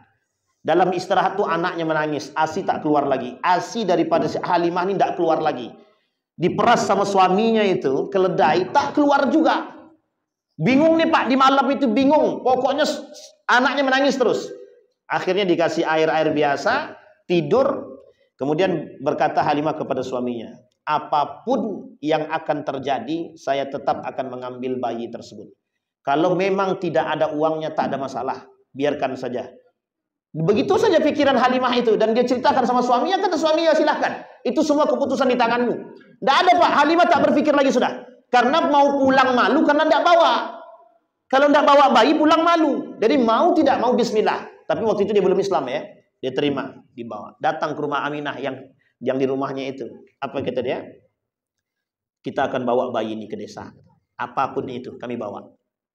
Dalam istirahat tuh anaknya menangis. ASI tak keluar lagi. ASI daripada Halimah ini tak keluar lagi. Diperas sama suaminya itu, keledai, tak keluar juga. Bingung nih Pak, di malam itu bingung. Pokoknya anaknya menangis terus. Akhirnya dikasih air-air biasa, tidur. Kemudian berkata Halimah kepada suaminya, apapun yang akan terjadi, saya tetap akan mengambil bayi tersebut. Kalau memang tidak ada uangnya, tak ada masalah. Biarkan saja. Begitu saja pikiran Halimah itu. Dan dia ceritakan sama suaminya, kata suaminya silahkan. Itu semua keputusan di tanganmu. Tidak ada Pak, Halimah tak berpikir lagi sudah. Karena mau pulang malu karena tidak bawa. Kalau tidak bawa bayi pulang malu. Jadi mau tidak mau bismillah. Tapi waktu itu dia belum Islam ya. Dia terima, dibawa. Datang ke rumah Aminah yang di rumahnya itu. Apa kata dia? Kita akan bawa bayi ini ke desa. Apapun itu kami bawa.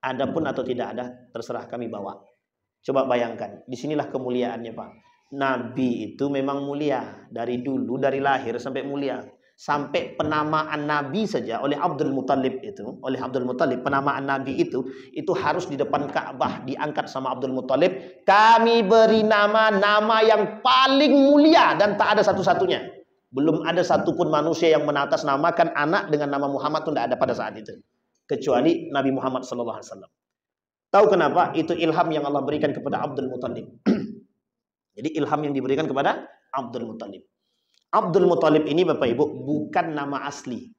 Adapun atau tidak ada, terserah kami bawa. Coba bayangkan, disinilah kemuliaannya Pak. Nabi itu memang mulia. Dari dulu, dari lahir sampai mulia. Sampai penamaan Nabi saja oleh Abdul Muttalib itu. Oleh Abdul Muttalib, penamaan Nabi itu harus di depan Ka'bah. Diangkat sama Abdul Muttalib. Kami beri nama yang paling mulia dan tak ada satu-satunya. Belum ada satupun manusia yang menatasnamakan anak dengan nama Muhammad itu tidak ada pada saat itu. Kecuali Nabi Muhammad SAW. Tahu kenapa? Itu ilham yang Allah berikan kepada Abdul Muttalib. Jadi ilham yang diberikan kepada Abdul Muttalib. Abdul Muttalib ini Bapak Ibu bukan nama asli.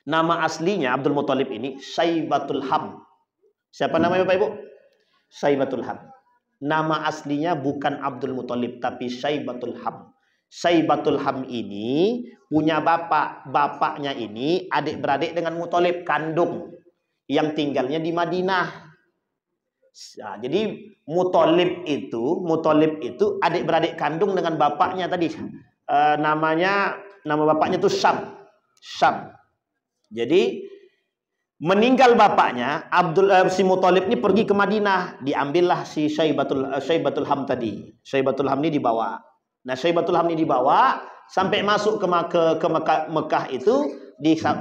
Nama aslinya Abdul Muttalib ini Syaibatul Ham. Siapa namanya Bapak Ibu? Syaibatul Ham. Nama aslinya bukan Abdul Muttalib tapi Syaibatul Ham. Syaibatul Ham ini punya bapak. Bapaknya ini adik-beradik dengan Muttalib, kandung. Yang tinggalnya di Madinah. Nah, jadi Muttalib itu adik-beradik kandung dengan bapaknya tadi. Nama bapaknya itu Syam. Jadi meninggal bapaknya, si Muttalib ini pergi ke Madinah, diambillah si Syaibatul Ham tadi. Syaibatul Ham ini dibawa. Nah, Syaibatul Ham ini dibawa sampai masuk ke Mekah itu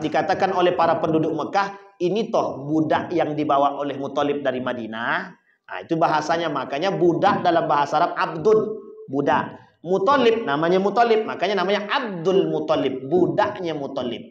dikatakan oleh para penduduk Mekah, ini toh budak yang dibawa oleh Muttalib dari Madinah. Nah, itu bahasanya, makanya budak dalam bahasa Arab abdun, budak. Muttalib namanya Muttalib, makanya namanya Abdul Muttalib, budaknya Muttalib.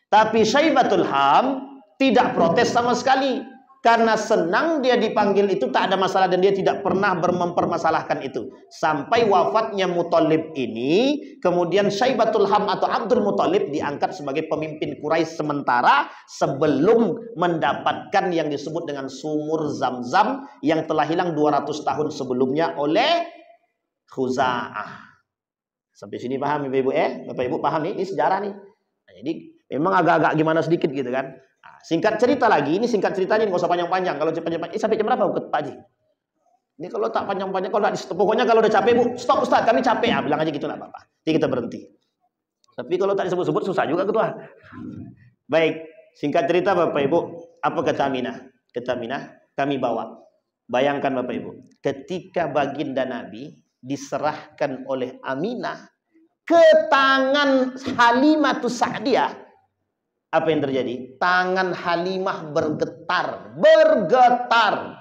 Tapi Syaibatul Ham tidak protes sama sekali. Karena senang dia dipanggil itu tak ada masalah dan dia tidak pernah mempermasalahkan itu. Sampai wafatnya Muthalib ini, kemudian Syaibatul Ham atau Abdul Muthalib diangkat sebagai pemimpin Quraisy sementara sebelum mendapatkan yang disebut dengan sumur Zam-Zam yang telah hilang 200 tahun sebelumnya oleh Khuza'ah. Sampai sini paham Ibu-ibu Bapak Ibu paham nih, ini sejarah nih. Nah, jadi memang agak-agak gimana sedikit gitu kan. Singkat cerita lagi, ini singkat ceritanya, nggak usah panjang-panjang. Kalau panjang-panjang, sampai jam berapa Pak Haji? Ini kalau tak panjang-panjang, kalau pokoknya kalau udah capek Bu, stop Ustaz, kami capek ya, bilang aja gitu nggak apa-apa. Jadi kita berhenti. Tapi kalau tak disebut-sebut susah juga ketua. Baik, singkat cerita Bapak Ibu, apa kata Aminah? Kata Aminah, kami bawa. Bayangkan Bapak Ibu, ketika baginda Nabi diserahkan oleh Aminah ke tangan Halimatus Sa'diyah, apa yang terjadi? Tangan Halimah bergetar. Bergetar.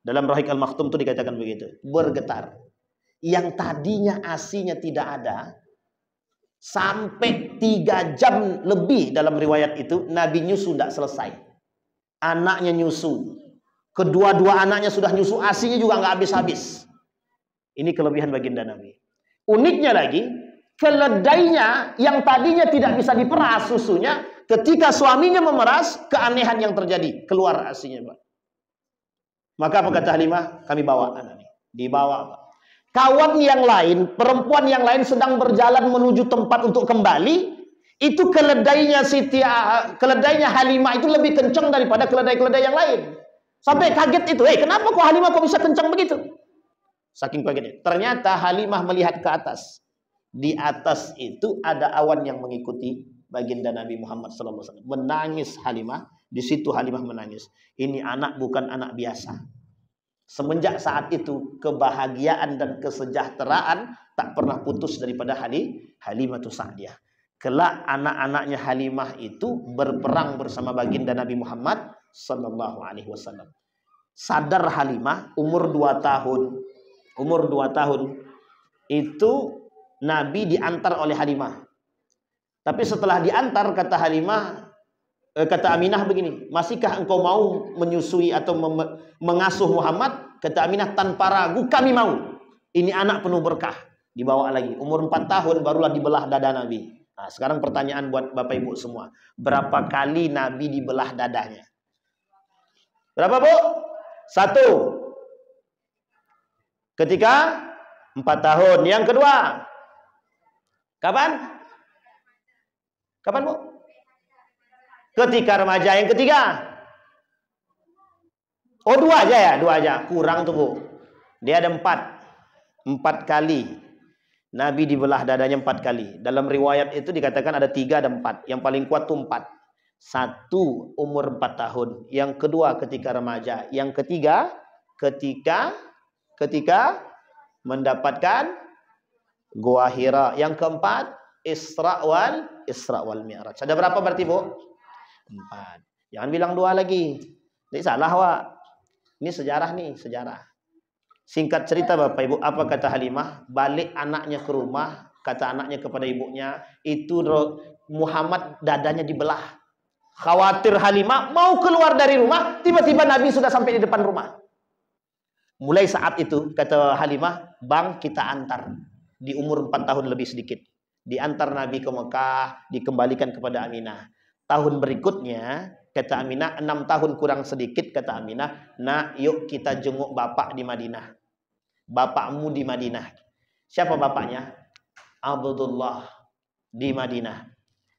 Dalam Rahiq Al-Maktum itu dikatakan begitu. Bergetar. Yang tadinya asinya tidak ada. Sampai 3 jam lebih dalam riwayat itu. Nabi nyusu tidak selesai. Anaknya nyusu. Kedua-dua anaknya sudah nyusu. Asinya juga nggak habis-habis. Ini kelebihan baginda Nabi. Uniknya lagi. Keledainya yang tadinya tidak bisa diperas susunya. Ketika suaminya memeras, keanehan yang terjadi. Keluar asinya, Pak. Maka apa kata Halimah? Kami bawa anaknya. Dibawa, Pak. Kawan yang lain, perempuan yang lain sedang berjalan menuju tempat untuk kembali. Itu keledainya Halimah itu lebih kencang daripada keledai-keledai yang lain. Sampai kaget itu. Kenapa kok Halimah kok bisa kencang begitu? Saking kagetnya. Ternyata Halimah melihat ke atas. Di atas itu ada awan yang mengikuti baginda Nabi Muhammad SAW. Menangis Halimah. Di situ Halimah menangis. Ini anak bukan anak biasa. Semenjak saat itu kebahagiaan dan kesejahteraan tak pernah putus daripada Halimatus Sa'diyah. Kelak anak-anaknya Halimah itu berperang bersama baginda Nabi Muhammad SAW. Sadar Halimah umur 2 tahun. Umur 2 tahun itu Nabi diantar oleh Halimah. Tapi setelah diantar, kata Halimah, kata Aminah begini, masihkah engkau mau menyusui atau mengasuh Muhammad? Kata Aminah, tanpa ragu kami mau. Ini anak penuh berkah. Dibawa lagi. Umur 4 tahun barulah dibelah dada Nabi. Nah, sekarang pertanyaan buat Bapak Ibu semua. Berapa kali Nabi dibelah dadanya? Berapa, Bu? 1. Ketika 4 tahun. Yang kedua. Kapan? Kapan, Bu? Ketika remaja. Yang ketiga. Oh, 2 aja ya? 2 aja. Kurang tuh, Bu. Dia ada 4. 4 kali. Nabi dibelah dadanya 4 kali. Dalam riwayat itu dikatakan ada 3, ada 4. Yang paling kuat tuh 4. 1 umur 4 tahun. Yang kedua ketika remaja. Yang ketiga ketika mendapatkan Gua Hira. Yang keempat Isra wal Mi'raj. Ada berapa berarti, Bu? 4. Jangan bilang 2 lagi. Ini salah, Wak. Ini sejarah nih, sejarah. Singkat cerita Bapak Ibu, apa kata Halimah? Balik anaknya ke rumah, kata anaknya kepada ibunya, itu Muhammad dadanya dibelah. Khawatir Halimah mau keluar dari rumah, tiba-tiba Nabi sudah sampai di depan rumah. Mulai saat itu, kata Halimah, Bang, kita antar. Di umur 4 tahun lebih sedikit. Diantar Nabi ke Mekah, dikembalikan kepada Aminah. Tahun berikutnya, kata Aminah, 6 tahun kurang sedikit, kata Aminah, nak, yuk kita jenguk bapak di Madinah. Bapakmu di Madinah. Siapa bapaknya? Abdullah di Madinah.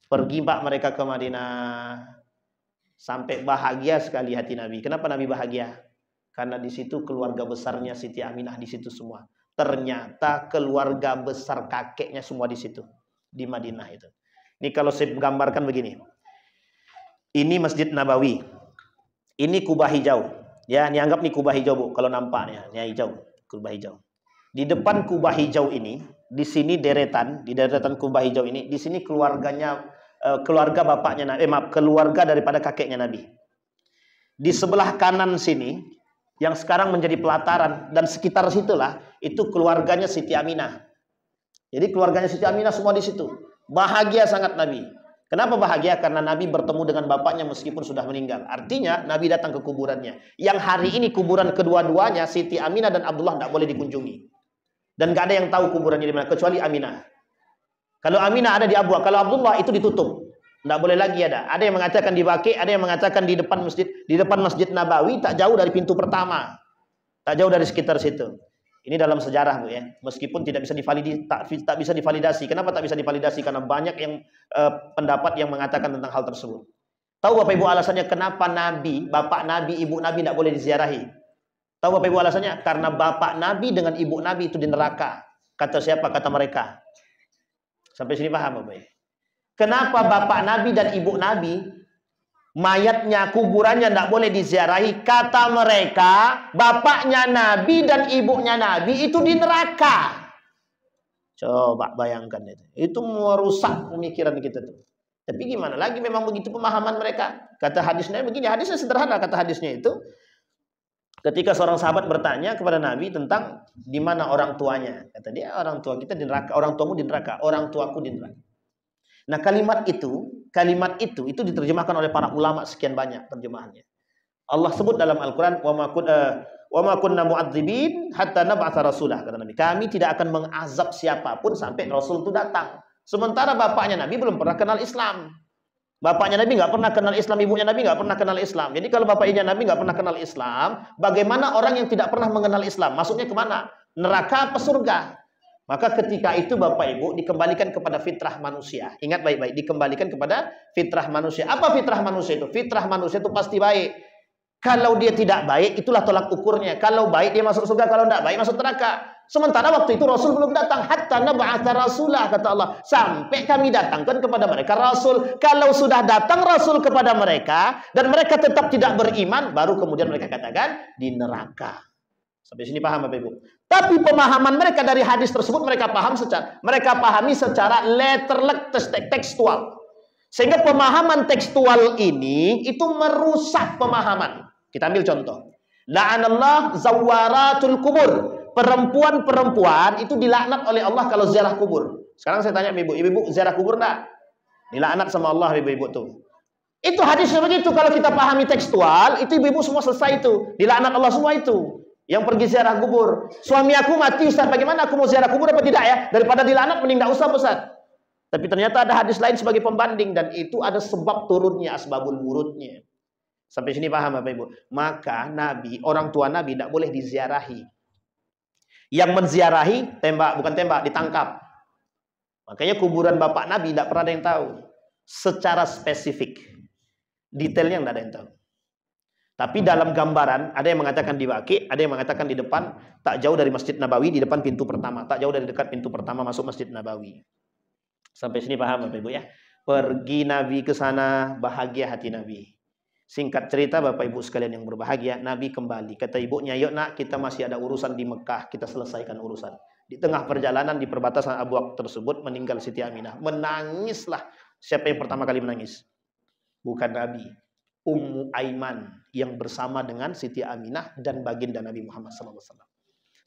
Pergi Pak mereka ke Madinah. Sampai bahagia sekali hati Nabi. Kenapa Nabi bahagia? Karena di situ keluarga besarnya Siti Aminah di situ semua. Ternyata keluarga besar kakeknya semua di situ, di Madinah itu. Ini kalau saya gambarkan begini. Ini Masjid Nabawi. Ini Kubah hijau. Ya, ini anggap nih Kubah hijau, Bu. Kalau nampaknya, ini hijau, Kubah hijau. Di depan Kubah hijau ini, di sini deretan, di deretan Kubah hijau ini, di sini keluarganya, keluarga bapaknya Nabi, keluarga daripada kakeknya Nabi. Di sebelah kanan sini, yang sekarang menjadi pelataran dan sekitar situlah itu keluarganya Siti Aminah. Jadi keluarganya Siti Aminah semua di situ. Bahagia sangat Nabi. Kenapa bahagia? Karena Nabi bertemu dengan bapaknya meskipun sudah meninggal. Artinya Nabi datang ke kuburannya. Yang hari ini kuburan kedua-duanya, Siti Aminah dan Abdullah, tidak boleh dikunjungi. Dan gak ada yang tahu kuburannya di mana kecuali Aminah. Kalau Aminah ada di Abwa, kalau Abdullah itu ditutup. Tidak boleh lagi ada. Ada yang mengatakan di Baqi, ada yang mengatakan di depan Masjid Nabawi, tak jauh dari pintu pertama. Tak jauh dari sekitar situ. Ini dalam sejarah, Bu, ya. Meskipun tidak bisa tak bisa divalidasi. Kenapa tak bisa divalidasi? Karena banyak yang pendapat yang mengatakan tentang hal tersebut. Tahu Bapak Ibu alasannya kenapa Nabi, bapak Nabi, ibu Nabi tidak boleh diziarahi? Tahu Bapak Ibu alasannya? Karena bapak Nabi dengan ibu Nabi itu di neraka. Kata siapa? Kata mereka. Sampai sini paham, Bapak Ibu? Kenapa bapak Nabi dan ibu Nabi, mayatnya, kuburannya tidak boleh diziarahi? Kata mereka, bapaknya Nabi dan ibunya Nabi itu di neraka. Coba bayangkan itu. Itu merusak pemikiran kita tuh. Tapi gimana lagi, memang begitu pemahaman mereka. Kata hadisnya begini, hadisnya sederhana. Kata hadisnya itu, ketika seorang sahabat bertanya kepada Nabi tentang di mana orang tuanya. Kata dia, orang tua kita di neraka, orang tuamu di neraka, orang tuaku di neraka. Nah, kalimat itu diterjemahkan oleh para ulama sekian banyak terjemahannya. Allah sebut dalam Al-Quran, wa ma kunna mu'adzibin hatta nab'atha rasulah, kata Nabi. Kami tidak akan mengazab siapapun sampai Rasul itu datang. Sementara bapaknya Nabi belum pernah kenal Islam. Bapaknya Nabi nggak pernah kenal Islam, ibunya Nabi nggak pernah kenal Islam. Jadi kalau bapaknya Nabi nggak pernah kenal Islam, bagaimana orang yang tidak pernah mengenal Islam? Masuknya kemana? Neraka apa surga? Maka ketika itu Bapak Ibu dikembalikan kepada fitrah manusia. Ingat baik-baik, dikembalikan kepada fitrah manusia. Apa fitrah manusia itu? Fitrah manusia itu pasti baik. Kalau dia tidak baik, itulah tolak ukurnya. Kalau baik dia masuk surga, kalau tidak baik masuk neraka. Sementara waktu itu Rasul belum datang. Hatta nab'atha rasulah, kata Allah. Sampai kami datangkan kepada mereka Rasul. Kalau sudah datang Rasul kepada mereka dan mereka tetap tidak beriman, baru kemudian mereka katakan di neraka. Sampai sini paham Bapak Ibu? Tapi pemahaman mereka dari hadis tersebut mereka pahami secara letterlek, tekstual. Sehingga pemahaman tekstual ini itu merusak pemahaman. Kita ambil contoh. La'anallah zawaratul kubur. Perempuan-perempuan itu dilaknat oleh Allah kalau ziarah kubur. Sekarang saya tanya ibu-ibu ziarah kubur enggak? Dilaknat sama Allah ibu-ibu tuh. Itu hadisnya begitu. Kalau kita pahami tekstual, itu ibu-ibu semua selesai itu. Dilaknat Allah semua itu. Yang pergi ziarah kubur. Suami aku mati, Ustaz, bagaimana aku mau ziarah kubur apa tidak ya? Daripada dilaknat mending enggak usah, Ustaz. Tapi ternyata ada hadis lain sebagai pembanding dan itu ada sebab turunnya, asbabul wurudnya. Sampai sini paham Bapak Ibu? Maka Nabi, orang tua Nabi tidak boleh diziarahi. Yang menziarahi ditangkap. Makanya kuburan bapak Nabi tidak pernah ada yang tahu secara spesifik. Detailnya tidak ada yang tahu. Tapi dalam gambaran, ada yang mengatakan di Baqi, ada yang mengatakan di depan, tak jauh dari Masjid Nabawi, di depan pintu pertama. Tak jauh dari dekat pintu pertama masuk Masjid Nabawi. Sampai sini paham Bapak Ibu ya? Pergi Nabi ke sana, bahagia hati Nabi. Singkat cerita Bapak Ibu sekalian yang berbahagia, Nabi kembali. Kata ibunya, yuk nak, kita masih ada urusan di Mekah, kita selesaikan urusan. Di tengah perjalanan di perbatasan Abwa tersebut, meninggal Siti Aminah. Menangislah. Siapa yang pertama kali menangis? Bukan Nabi. Ummu Aiman yang bersama dengan Siti Aminah dan baginda Nabi Muhammad SAW.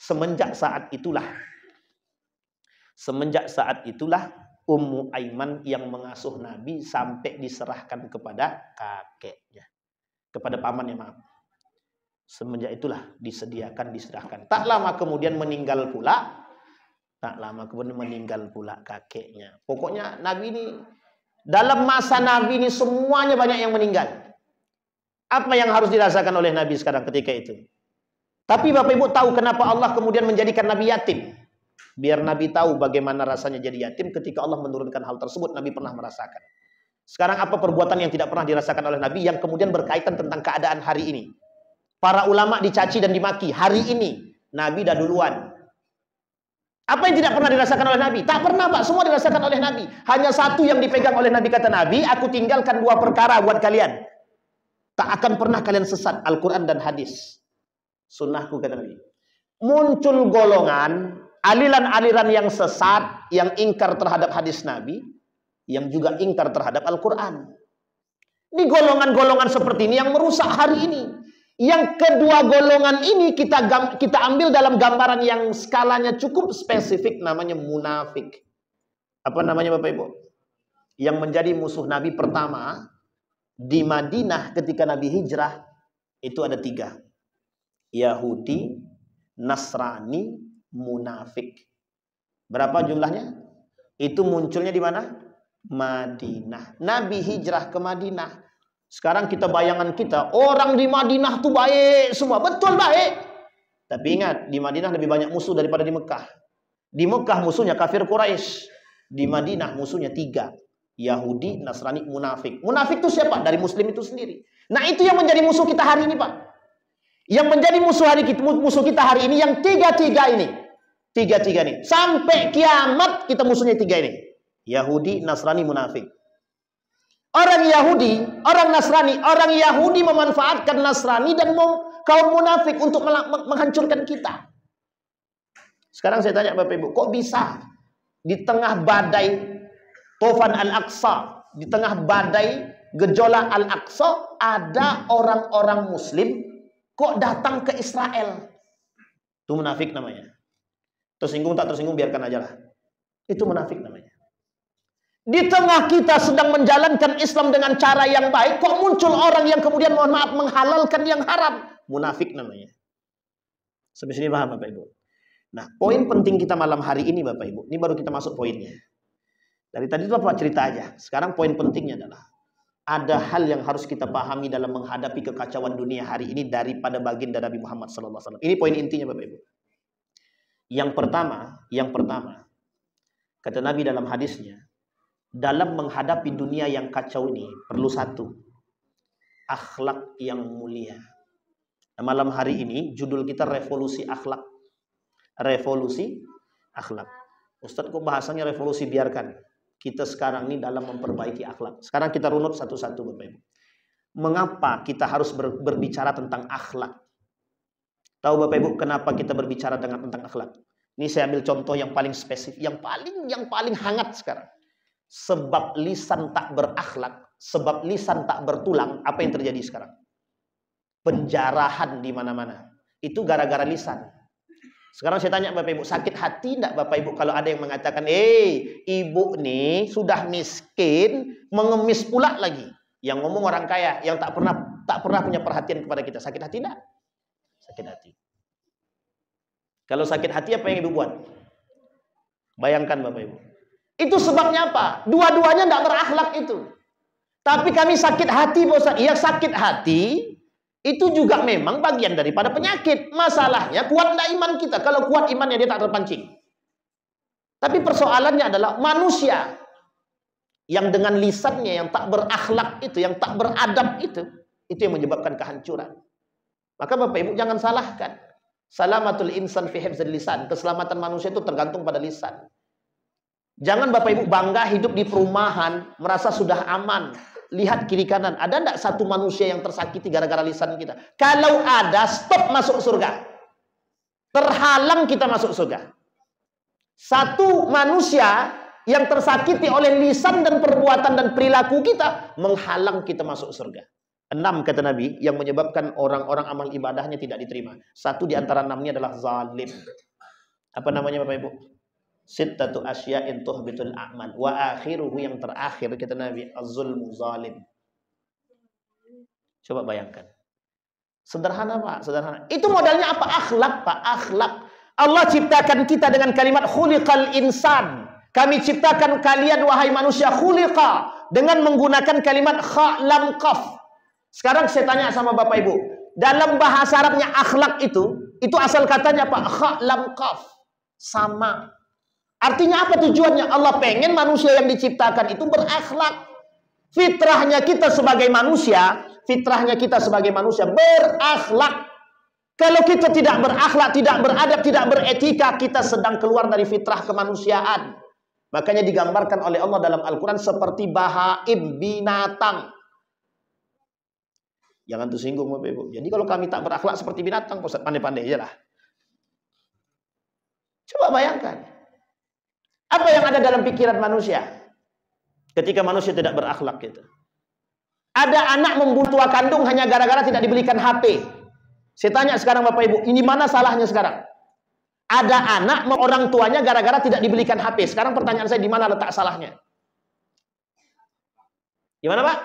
Semenjak saat itulah Ummu Aiman yang mengasuh Nabi sampai diserahkan kepada kakeknya, kepada pamannya, maaf. Semenjak itulah diserahkan. Tak lama kemudian meninggal pula kakeknya. Pokoknya Nabi ini, dalam masa Nabi ini semuanya banyak yang meninggal. Apa yang harus dirasakan oleh Nabi sekarang ketika itu? Tapi Bapak Ibu tahu kenapa Allah kemudian menjadikan Nabi yatim? Biar Nabi tahu bagaimana rasanya jadi yatim ketika Allah menurunkan hal tersebut. Nabi pernah merasakan. Sekarang apa perbuatan yang tidak pernah dirasakan oleh Nabi yang kemudian berkaitan tentang keadaan hari ini? Para ulama dicaci dan dimaki. Hari ini Nabi dah duluan. Apa yang tidak pernah dirasakan oleh Nabi? Tak pernah Pak, semua dirasakan oleh Nabi. Hanya satu yang dipegang oleh Nabi, kata Nabi, aku tinggalkan 2 perkara buat kalian. Tak akan pernah kalian sesat, Al-Quran dan hadis. Sunnahku, kata Nabi. Muncul golongan, aliran-aliran yang sesat, yang ingkar terhadap hadis Nabi, yang juga ingkar terhadap Al-Quran. Di golongan-golongan seperti ini yang merusak hari ini. Yang kedua golongan ini kita ambil dalam gambaran yang skalanya cukup spesifik, namanya munafik. Apa namanya Bapak Ibu? yang menjadi musuh Nabi pertama di Madinah ketika Nabi hijrah itu ada 3. Yahudi, Nasrani, munafik. Berapa jumlahnya? Itu munculnya di mana? Madinah. Nabi hijrah ke Madinah. Sekarang kita bayangan kita, orang di Madinah tuh baik semua. Betul baik. Tapi ingat, di Madinah lebih banyak musuh daripada di Mekah. Di Mekah musuhnya kafir Quraisy. Di Madinah musuhnya 3. Yahudi, Nasrani, munafik. Munafik itu siapa? Dari Muslim itu sendiri. Nah itu yang menjadi musuh kita hari ini, Pak. Yang menjadi musuh kita hari ini yang 3 ini. 3 nih. Sampai kiamat kita musuhnya 3 ini. Yahudi, Nasrani, munafik. Orang Yahudi, orang Nasrani, orang Yahudi memanfaatkan Nasrani dan kaum munafik untuk menghancurkan kita. Sekarang saya tanya Bapak Ibu, kok bisa di tengah badai Tufan Al-Aqsa, di tengah badai gejolak Al-Aqsa, ada orang-orang Muslim kok datang ke Israel? Itu munafik namanya. Tersinggung tak tersinggung biarkan aja lah. Itu munafik namanya. Di tengah kita sedang menjalankan Islam dengan cara yang baik, kok muncul orang yang kemudian mohon maaf menghalalkan yang haram? Munafik namanya. Sampai sini paham Bapak Ibu? Nah, poin penting kita malam hari ini Bapak Ibu, ini baru kita masuk poinnya. Dari tadi itu Bapak cerita aja. Sekarang poin pentingnya adalah ada hal yang harus kita pahami dalam menghadapi kekacauan dunia hari ini daripada baginda Nabi Muhammad SAW. Ini poin intinya Bapak Ibu. Yang pertama, kata Nabi dalam hadisnya, dalam menghadapi dunia yang kacau ini perlu 1, akhlak yang mulia. Nah, malam hari ini judul kita revolusi akhlak. Revolusi akhlak. Ustadz kok bahasanya revolusi? Biarkan. Kita sekarang ini dalam memperbaiki akhlak. Sekarang kita runut satu-satu Bapak Ibu. Mengapa kita harus berbicara tentang akhlak? Tahu Bapak Ibu kenapa kita berbicara tentang akhlak? Ini saya ambil contoh yang paling spesifik, yang paling hangat sekarang. Sebab lisan tak berakhlak, sebab lisan tak bertulang, apa yang terjadi sekarang? Penjarahan di mana-mana. Itu gara-gara lisan. Sekarang saya tanya Bapak Ibu, sakit hati enggak Bapak Ibu kalau ada yang mengatakan, ibu nih sudah miskin, mengemis pula lagi. Yang ngomong orang kaya, yang tak pernah punya perhatian kepada kita. Sakit hati enggak? Sakit hati. Kalau sakit hati apa yang Ibu buat? Bayangkan Bapak Ibu. Itu sebabnya apa? Dua-duanya enggak berakhlak itu. Tapi kami sakit hati, Bosan. Iya sakit hati. Itu juga memang bagian daripada penyakit. Masalahnya kuat enggak iman kita. Kalau kuat imannya dia tak terpancing. Tapi persoalannya adalah manusia yang dengan lisannya yang tak berakhlak itu, yang tak beradab itu yang menyebabkan kehancuran. Maka Bapak Ibu jangan salahkan. Salamatul insan fi hifdzil lisan. Keselamatan manusia itu tergantung pada lisan. Jangan Bapak Ibu bangga hidup di perumahan, merasa sudah aman. Lihat kiri kanan, ada enggak satu manusia yang tersakiti gara-gara lisan kita? Kalau ada, stop masuk surga. Terhalang kita masuk surga. Satu manusia yang tersakiti oleh lisan dan perbuatan dan perilaku kita menghalang kita masuk surga. 6 kata Nabi yang menyebabkan orang-orang amal ibadahnya tidak diterima. 1 di antara 6-nya adalah zalim. Apa namanya Bapak Ibu? Sittatu asya'in tuhbitul a'mal wa akhiruhu, yang terakhir kata Nabi, az-zulmu zalim. Coba bayangkan. Sederhana Pak, sederhana. Itu modalnya apa? Akhlak Pak, akhlak. Allah ciptakan kita dengan kalimat khuliqal insan. Kami ciptakan kalian wahai manusia khuliqa dengan menggunakan kalimat kha lam qaf. Sekarang saya tanya sama Bapak Ibu, dalam bahasa Arabnya akhlak itu asal katanya Pak, kha lam qaf. Sama. Artinya apa tujuannya? Allah pengen manusia yang diciptakan itu berakhlak. Fitrahnya kita sebagai manusia berakhlak. Kalau kita tidak berakhlak, tidak beradab, tidak beretika, kita sedang keluar dari fitrah kemanusiaan. Makanya digambarkan oleh Allah dalam Al-Quran seperti bahaim, binatang. Jangan tersinggung Bapak Ibu. Jadi kalau kami tak berakhlak seperti binatang, Ustaz, pandai-pandai aja lah. Coba bayangkan. Apa yang ada dalam pikiran manusia ketika manusia tidak berakhlak gitu? Ada anak membunuh tua kandung hanya gara-gara tidak dibelikan HP. Saya tanya sekarang Bapak Ibu, ini mana salahnya sekarang? Ada anak orang tuanya gara-gara tidak dibelikan HP. Sekarang pertanyaan saya, di mana letak salahnya? Gimana Pak?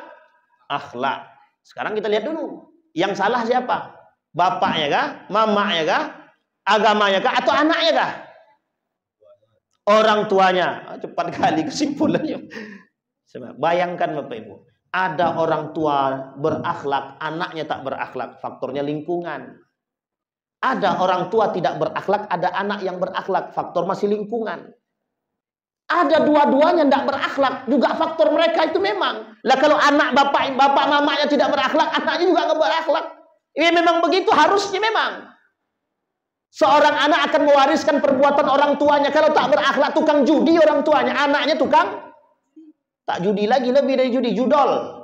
Akhlak. Sekarang kita lihat dulu. Yang salah siapa? Bapaknya kah? Mamanya kah? Agamanya kah? Atau anaknya kah? Orang tuanya. Cepat kali kesimpulannya. Bayangkan Bapak Ibu. Ada orang tua berakhlak, anaknya tak berakhlak. Faktornya lingkungan. Ada orang tua tidak berakhlak, ada anak yang berakhlak. Faktor masih lingkungan. Ada dua-duanya tidak berakhlak, juga faktor mereka itu memang. Lah kalau anak bapak mamanya tidak berakhlak, anaknya juga nggak berakhlak. Ini memang begitu harusnya memang. Seorang anak akan mewariskan perbuatan orang tuanya. Kalau tak berakhlak, tukang judi orang tuanya, anaknya tukang tak judi lagi, lebih dari judi, judol.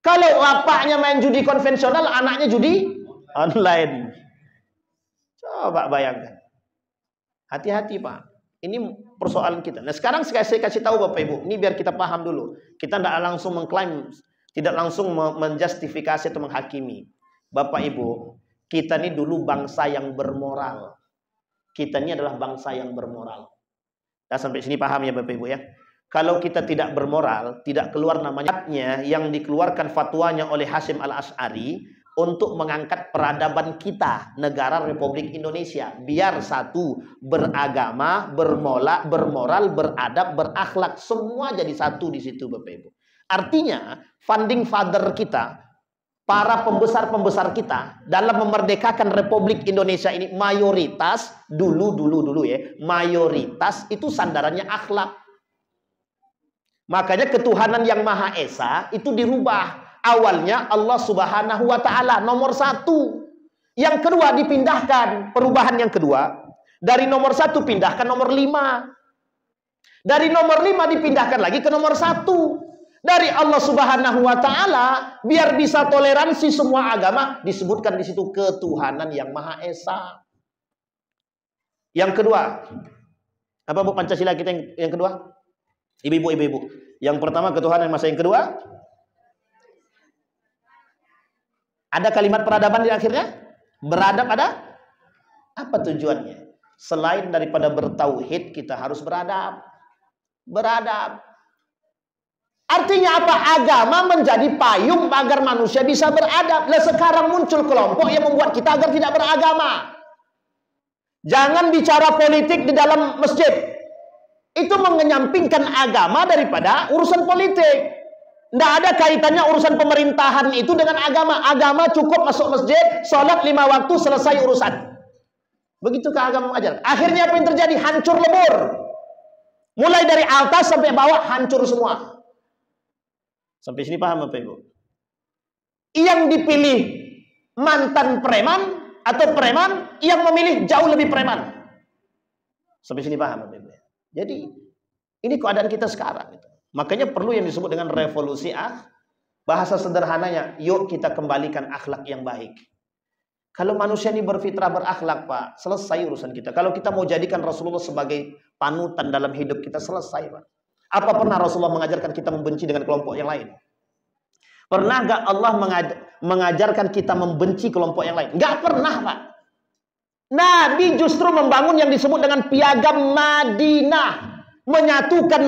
Kalau bapaknya main judi konvensional, anaknya judi online. Coba bayangkan. Hati-hati Pak. Ini persoalan kita. Nah sekarang saya kasih tahu Bapak Ibu. Ini biar kita paham dulu. Kita tidak langsung mengklaim, tidak langsung menjustifikasi atau menghakimi. Bapak Ibu, kita ini dulu bangsa yang bermoral. Kita ini adalah bangsa yang bermoral. Nah sampai sini paham ya Bapak Ibu ya. Kalau kita tidak bermoral, tidak keluar namanya yang dikeluarkan fatwanya oleh Hasyim Al-Asy'ari untuk mengangkat peradaban kita, negara Republik Indonesia, biar satu, beragama, bermoral, beradab, berakhlak, semua jadi satu di situ Bapak Ibu. Artinya, founding father kita, para pembesar-pembesar kita dalam memerdekakan Republik Indonesia ini mayoritas dulu ya, mayoritas itu sandarannya akhlak. Makanya ketuhanan yang Maha Esa itu dirubah. Awalnya Allah Subhanahu wa Ta'ala nomor 1. Yang kedua dipindahkan. Perubahan yang kedua, dari nomor 1 pindahkan nomor 5. Dari nomor 5 dipindahkan lagi ke nomor 1. Dari Allah Subhanahu wa Ta'ala biar bisa toleransi semua agama, disebutkan di situ ketuhanan yang Maha Esa. Yang kedua, apa Bu Pancasila kita yang kedua? Ibu-ibu. Yang pertama ketuhanan yang Maha Esa, yang kedua ada kalimat peradaban di akhirnya? Beradab ada? Apa tujuannya? Selain daripada bertauhid, kita harus beradab. Beradab. Artinya apa? Agama menjadi payung agar manusia bisa beradab. Lah sekarang muncul kelompok yang membuat kita agar tidak beragama. Jangan bicara politik di dalam masjid. Itu mengenyampingkan agama daripada urusan politik. Tidak ada kaitannya urusan pemerintahan itu dengan agama. Agama cukup masuk masjid, sholat 5 waktu, selesai urusan. Begitulah agama mengajar. Akhirnya apa yang terjadi? Hancur lebur. Mulai dari atas sampai bawah hancur semua. Sampai sini paham Bapak Ibu? Yang dipilih mantan preman atau preman yang memilih jauh lebih preman. Sampai sini paham Bapak Ibu? Jadi ini keadaan kita sekarang. Makanya perlu yang disebut dengan revolusi bahasa sederhananya, yuk kita kembalikan akhlak yang baik. Kalau manusia ini berfitrah berakhlak Pak, selesai urusan kita. Kalau kita mau jadikan Rasulullah sebagai panutan dalam hidup kita, selesai Pak. Apa pernah Rasulullah mengajarkan kita membenci dengan kelompok yang lain? Pernah gak Allah mengajarkan kita membenci kelompok yang lain? Gak pernah Pak. Nabi justru membangun yang disebut dengan piagam Madinah. Menyatukan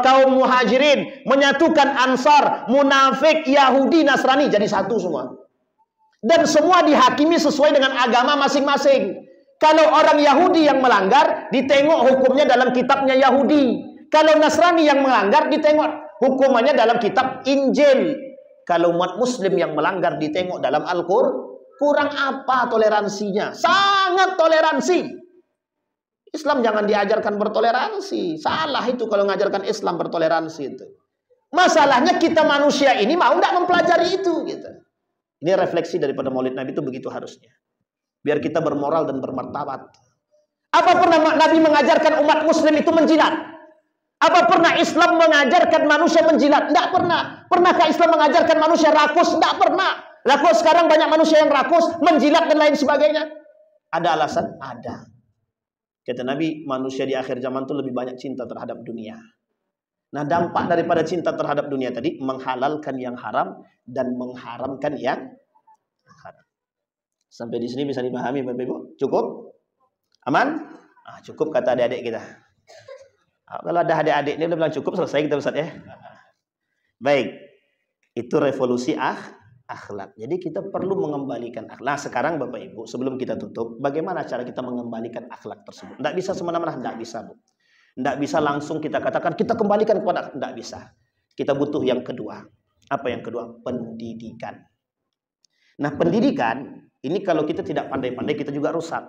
kaum muhajirin, menyatukan ansar, munafik, Yahudi, Nasrani jadi satu semua. Dan semua dihakimi sesuai dengan agama masing-masing. Kalau orang Yahudi yang melanggar, ditengok hukumnya dalam kitabnya Yahudi. Kalau Nasrani yang melanggar, ditengok hukumannya dalam kitab Injil. Kalau umat Muslim yang melanggar, ditengok dalam Al-Qur'an. Kurang apa toleransinya? Sangat toleransi. Islam jangan diajarkan bertoleransi. Salah itu kalau mengajarkan Islam bertoleransi itu. Masalahnya kita manusia ini mau tidak mempelajari itu gitu. Ini refleksi daripada Maulid Nabi itu begitu harusnya. Biar kita bermoral dan bermartabat. Apa pernah Nabi mengajarkan umat muslim itu menjilat? Apa pernah Islam mengajarkan manusia menjilat? Tidak pernah. Pernahkah Islam mengajarkan manusia rakus? Tidak pernah. Lah kok sekarang banyak manusia yang rakus, menjilat dan lain sebagainya? Ada alasan? Ada. Kata Nabi, manusia di akhir zaman itu lebih banyak cinta terhadap dunia. Nah, dampak daripada cinta terhadap dunia tadi, menghalalkan yang haram dan mengharamkan yang haram. Sampai di sini bisa dipahami Bapak Ibu? Cukup? Aman? Cukup kata adik-adik kita. Kalau ada adik-adik ini udah bilang cukup, selesai kita Ustaz ya. Baik, itu revolusi akhlak. Jadi kita perlu mengembalikan akhlak. Nah, sekarang Bapak Ibu, sebelum kita tutup, bagaimana cara kita mengembalikan akhlak tersebut? Tidak bisa semena-mena, tidak bisa, Bu. Tidak bisa langsung kita katakan kita kembalikan kepada, tidak bisa. Kita butuh yang kedua. Apa yang kedua? Pendidikan. Nah, pendidikan ini kalau kita tidak pandai-pandai kita juga rusak.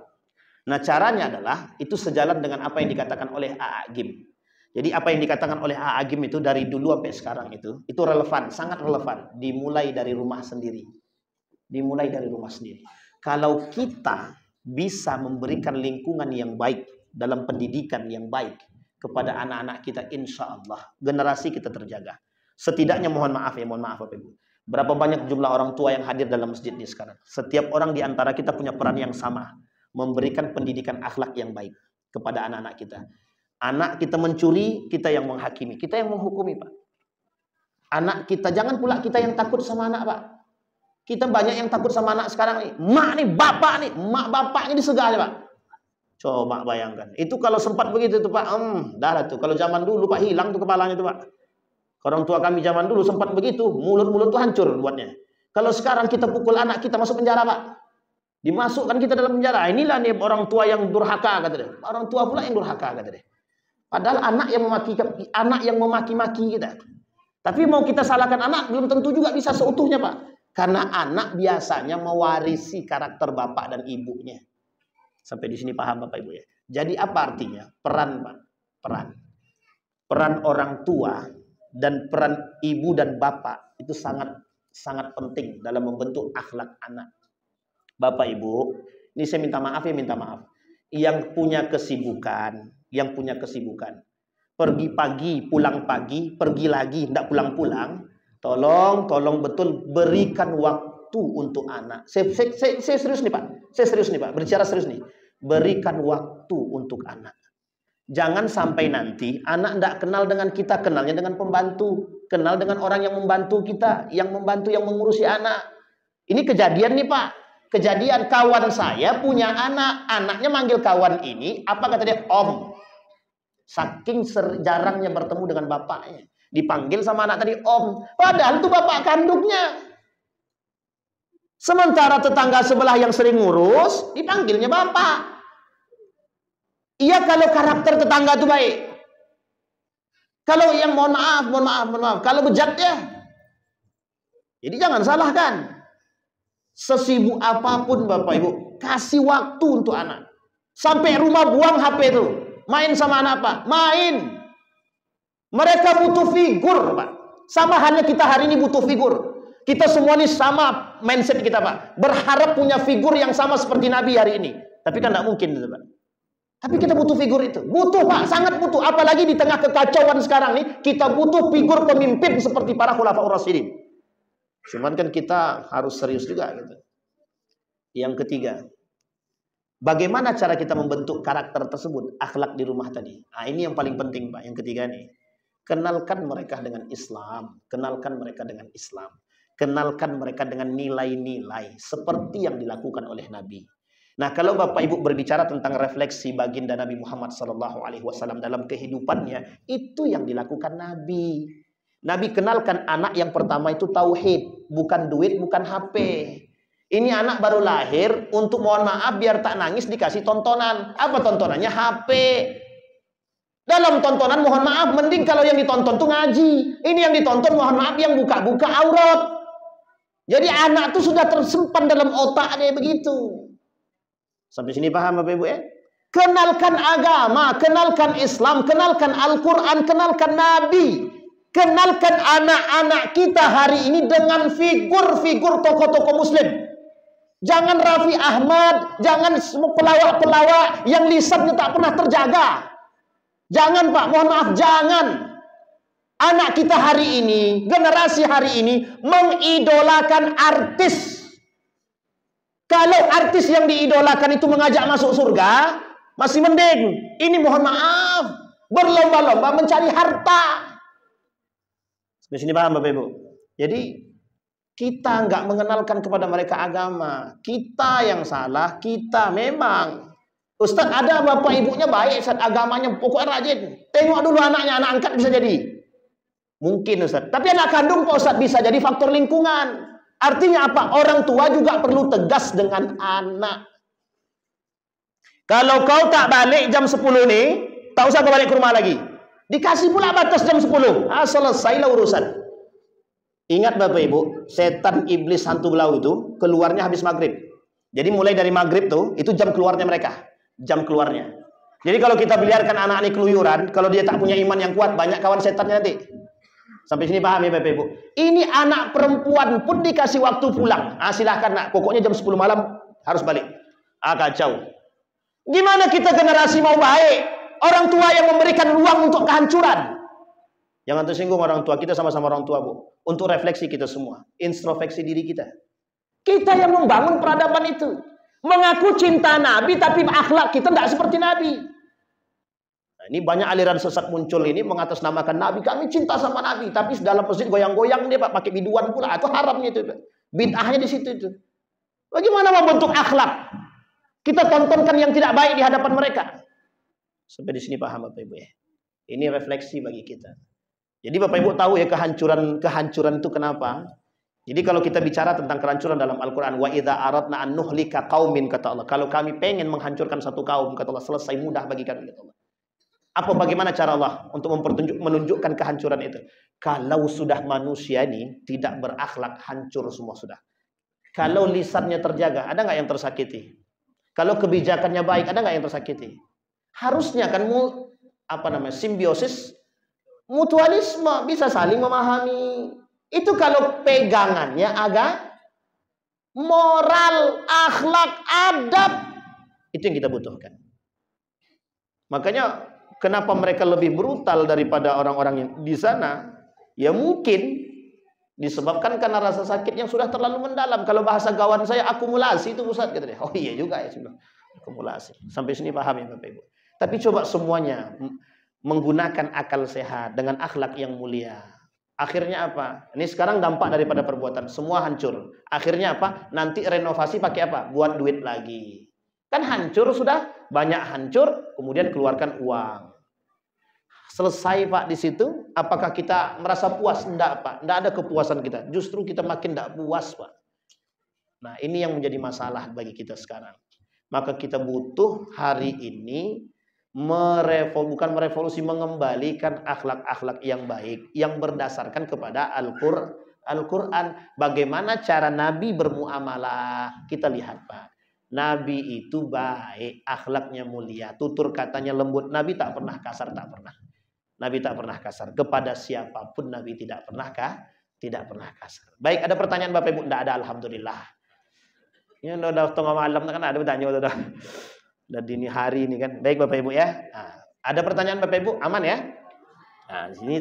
Nah, caranya adalah itu sejalan dengan apa yang dikatakan oleh A.A. Gim. Jadi apa yang dikatakan oleh A.A. Gim itu dari dulu sampai sekarang itu relevan, sangat relevan. Dimulai dari rumah sendiri. Dimulai dari rumah sendiri. Kalau kita bisa memberikan lingkungan yang baik dalam pendidikan yang baik kepada anak-anak kita, insya Allah generasi kita terjaga. Setidaknya mohon maaf Bapak Ibu. Berapa banyak jumlah orang tua yang hadir dalam masjid ini sekarang? Setiap orang di antara kita punya peran yang sama, memberikan pendidikan akhlak yang baik kepada anak-anak kita. Anak kita mencuri, kita yang menghakimi, kita yang menghukumi, Pak. Anak kita, jangan pula kita yang takut sama anak, Pak. Kita banyak yang takut sama anak sekarang nih. Mak nih, bapak nih, mak bapaknya disegah, Pak. Coba bayangkan. Itu kalau sempat begitu tuh, Pak. Dah lah tuh. Kalau zaman dulu, Pak, hilang tuh kepalanya tuh, Pak. Orang tua kami zaman dulu sempat begitu, mulut-mulut tuh hancur buatnya. Kalau sekarang kita pukul anak kita masuk penjara, Pak. Dimasukkan kita dalam penjara. Inilah nih orang tua yang durhaka, kata dia. Orang tua pula yang durhaka, kata dia. Padahal anak yang memaki-maki kita. Tapi mau kita salahkan anak belum tentu juga bisa seutuhnya, Pak. Karena anak biasanya mewarisi karakter bapak dan ibunya. Sampai di sini paham Bapak Ibu ya. Jadi apa artinya? Peran, Pak. Peran orang tua dan peran ibu dan bapak itu sangat penting dalam membentuk akhlak anak. Bapak Ibu, ini saya minta maaf. Yang punya kesibukan, pergi pagi, pulang pagi, pergi lagi, tidak pulang-pulang, tolong betul berikan waktu untuk anak. Saya serius nih Pak, berbicara serius nih. Berikan waktu untuk anak. Jangan sampai nanti anak tidak kenal dengan kita, kenalnya dengan pembantu, kenal dengan orang yang membantu kita, yang mengurusi anak. Ini kejadian nih Pak. Kejadian kawan saya punya anak, anaknya manggil kawan ini, apa kata dia? Om. Saking jarangnya bertemu dengan bapaknya, dipanggil sama anak tadi om. Padahal itu bapak kandungnya. Sementara tetangga sebelah yang sering ngurus, dipanggilnya bapak. Iya kalau karakter tetangga itu baik. Kalau yang mohon maaf, kalau bejat ya. Jadi jangan salahkan. Sesibuk apapun Bapak Ibu, kasih waktu untuk anak. Sampai rumah buang HP itu. Main sama anak Pak, main. Mereka butuh figur Pak. Sama halnya kita hari ini butuh figur. Kita semua ini sama mindset kita Pak. Berharap punya figur yang sama seperti Nabi hari ini. Tapi kan tidak mungkin itu Pak. Tapi kita butuh figur itu. Butuh Pak, sangat butuh. Apalagi di tengah kekacauan sekarang nih, kita butuh figur pemimpin seperti para khulafaur rasyidin. Cuman kan kita harus serius juga gitu. Yang ketiga, bagaimana cara kita membentuk karakter tersebut, akhlak di rumah tadi. Nah, ini yang paling penting Pak, yang ketiga nih. Kenalkan mereka dengan Islam, kenalkan mereka dengan nilai-nilai seperti yang dilakukan oleh Nabi. Nah, kalau Bapak Ibu berbicara tentang refleksi baginda Nabi Muhammad SAW dalam kehidupannya, itu yang dilakukan Nabi. Nabi kenalkan anak yang pertama itu tauhid, bukan duit, bukan HP. Ini anak baru lahir, untuk mohon maaf biar tak nangis dikasih tontonan. Apa tontonannya? HP. Dalam tontonan mohon maaf, mending kalau yang ditonton tuh ngaji. Ini yang ditonton mohon maaf yang buka-buka aurat. Jadi anak tuh sudah tersimpan dalam otaknya begitu. Sampai sini paham Bapak Ibu ya? Kenalkan agama, kenalkan Islam, kenalkan Al-Quran, kenalkan Nabi. Kenalkan anak-anak kita hari ini dengan figur-figur tokoh-tokoh muslim. Jangan Raffi Ahmad, jangan pelawak-pelawak yang lisannya tak pernah terjaga. Jangan Pak, mohon maaf, jangan. Anak kita hari ini, generasi hari ini mengidolakan artis. Kalau artis yang diidolakan itu mengajak masuk surga, masih mending. Ini mohon maaf, berlomba-lomba mencari harta. Di sini paham Bapak Ibu? Jadi kita nggak mengenalkan kepada mereka agama. Kita yang salah, kita memang. Ustadz ada bapak ibunya baik, Ustadz agamanya pokoknya rajin. Tengok dulu anaknya, anak angkat bisa jadi. Mungkin Ustaz. Tapi anak kandung Pak Ustaz bisa jadi faktor lingkungan. Artinya apa? Orang tua juga perlu tegas dengan anak. Kalau kau tak balik jam 10 nih, tak usah kau balik ke rumah lagi. Dikasih pula batas jam 10. Selesailah urusan. Ingat Bapak Ibu, setan, iblis, hantu belau itu keluarnya habis maghrib. Jadi mulai dari maghrib tuh, itu jam keluarnya mereka. Jam keluarnya. Jadi kalau kita biarkan anak ini keluyuran, kalau dia tak punya iman yang kuat, banyak kawan setannya nanti. Sampai sini paham ya Bapak Ibu? Ini anak perempuan pun dikasih waktu pulang. Silahkan nak, pokoknya jam 10 malam harus balik. Kacau. Gimana kita generasi mau baik? Orang tua yang memberikan ruang untuk kehancuran. Jangan tersinggung orang tua. Kita sama-sama orang tua, Bu. Untuk refleksi kita semua. Introspeksi diri kita. Kita yang membangun peradaban itu. Mengaku cinta Nabi, tapi akhlak kita tidak seperti Nabi. Nah, ini banyak aliran sesat muncul ini mengatasnamakan Nabi. Kami cinta sama Nabi. Tapi dalam masjid goyang-goyang dia Pak. Pakai biduan pula. Itu haramnya itu. Bid'ahnya di situ itu. Bagaimana membentuk akhlak? Kita tontonkan yang tidak baik di hadapan mereka. Sampai di sini paham Bapak Ibu ya. Ini refleksi bagi kita. Jadi Bapak Ibu tahu ya kehancuran itu kenapa? Jadi kalau kita bicara tentang kehancuran dalam Al-Quran, wa idza aradna an nuhlika qaumin, kata Allah. Kalau kami pengen menghancurkan satu kaum, kata Allah, selesai, mudah bagi kami, kata Allah. Bagaimana cara Allah untuk menunjukkan kehancuran itu? Kalau sudah manusia ini tidak berakhlak, hancur semua sudah. Kalau lisannya terjaga, ada nggak yang tersakiti? Kalau kebijakannya baik, ada nggak yang tersakiti? Harusnya kan simbiosis, mutualisme, bisa saling memahami. Itu kalau pegangannya agak moral, akhlak, adab, itu yang kita butuhkan. Makanya kenapa mereka lebih brutal daripada orang-orang yang di sana? Ya mungkin disebabkan karena rasa sakit yang sudah terlalu mendalam. Kalau bahasa gawan saya, akumulasi itu Ustaz, kata dia. Oh iya juga ya, sudah akumulasi. Sampai sini paham ya Bapak Ibu. Tapi coba semuanya menggunakan akal sehat dengan akhlak yang mulia. Akhirnya apa? Ini sekarang dampak daripada perbuatan. Semua hancur. Akhirnya apa? Nanti renovasi pakai apa? Buat duit lagi. Kan hancur sudah, banyak hancur, kemudian keluarkan uang. Selesai Pak di situ. Apakah kita merasa puas? Enggak Pak. Enggak ada kepuasan kita. Justru kita makin enggak puas Pak. Nah ini yang menjadi masalah bagi kita sekarang. Maka kita butuh hari ini bukan merevolusi, mengembalikan akhlak-akhlak yang baik yang berdasarkan kepada Al-Quran. Bagaimana cara Nabi bermuamalah? Kita lihat Pak. Nabi itu baik, akhlaknya mulia, tutur katanya lembut. Nabi tak pernah kasar, tak pernah. Nabi tak pernah kasar. Kepada siapapun Nabi tidak pernah kasar. Baik, ada pertanyaan Bapak Ibu? Tidak ada, alhamdulillah. Ya udah tengah malam kan ada bertanya udah dini hari ini kan. Baik Bapak Ibu ya. Nah, ada pertanyaan Bapak Ibu? Aman ya? Nah, di sini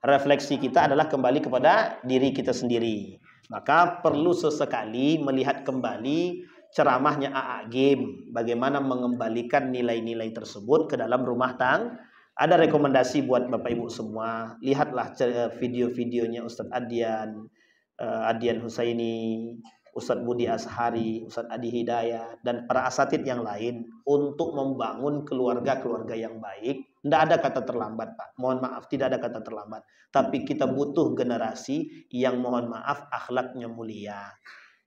refleksi kita adalah kembali kepada diri kita sendiri. Maka perlu sesekali melihat kembali ceramahnya AA Game, bagaimana mengembalikan nilai-nilai tersebut ke dalam rumah tangga. Ada rekomendasi buat Bapak Ibu semua. Lihatlah video-videonya Ustadz Adian Husaini, Ustadz Budi Ashari, Ustadz Adi Hidayat, dan para asatid yang lain untuk membangun keluarga-keluarga yang baik. Tidak ada kata terlambat Pak. Mohon maaf, tidak ada kata terlambat. Tapi kita butuh generasi yang mohon maaf akhlaknya mulia.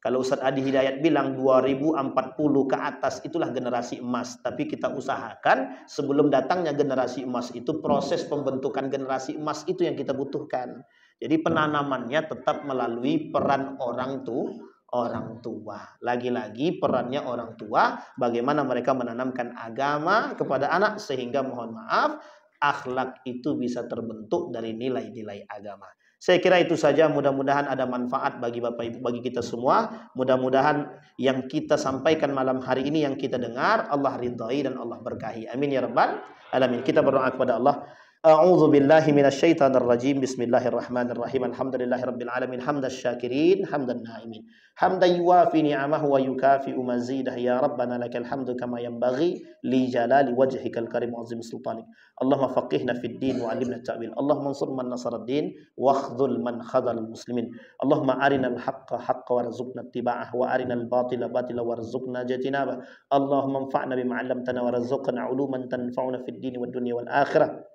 Kalau Ustadz Adi Hidayat bilang 2040 ke atas itulah generasi emas. Tapi kita usahakan sebelum datangnya generasi emas itu, proses pembentukan generasi emas itu yang kita butuhkan. Jadi penanamannya tetap melalui peran orang tua. Lagi-lagi perannya orang tua, bagaimana mereka menanamkan agama kepada anak sehingga mohon maaf akhlak itu bisa terbentuk dari nilai-nilai agama. Saya kira itu saja, mudah-mudahan ada manfaat bagi Bapak Ibu, bagi kita semua. Mudah-mudahan yang kita sampaikan malam hari ini, yang kita dengar, Allah ridhai dan Allah berkahi. Amin ya rabbal alamin. Kita berdoa kepada Allah. A'udzu billahi minasyaitonir rajim. Bismillahirrahmanirrahim. Alhamdulillahirabbil alamin. Hamdasy syakirin, hamdan naimin. Hamdan yuwafi ni'amahu wa yukafi'u mazidah. Ya Rabbana lakal hamdu kama yanbaghi li jalali wajhikal karim wa azim sultanik. Allahumma faqihna fid din wa 'allimna ta'wil. Allahumma ansur man nasara ad-din wa khudhul man khadhal muslimin. Allahumma arinal haqqa haqqan warzuqna ittiba'ah wa arinal batila batila warzuqna ijtinabah. Allahumma anfa'na bima 'allamtana warzuqna 'uluman tanfa'una fid din wad dunya wal akhirah.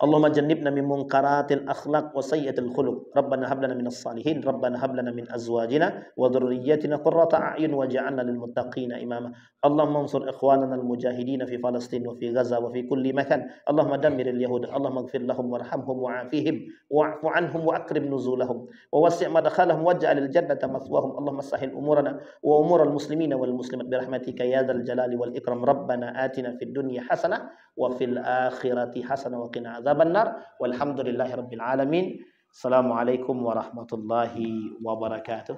اللهم جنبنا من منكرات الأخلاق وسيئة الخلق ربنا هب لنا من الصالحين ربنا هب لنا من أزواجنا وذرياتنا قرة أعين واجعلنا للمتقين إماما اللهم انصر إخواننا المجاهدين في فلسطين وفي غزة وفي كل مكان اللهم دمر اليهود اللهم اغفر لهم وارحمهم وعافهم واعف عنهم وأكرم نزولهم ووسع مدخلهم واجعل الجنة مثواهم اللهم سهل أمورنا وأمور المسلمين والمسلمات برحمتك يا ذا الجلال والإكرام ربنا آتنا في الدنيا حسنة وفي الآخرة حسنة وقنا عذاب النار والحمد لله رب العالمين السلام عليكم ورحمة الله وبركاته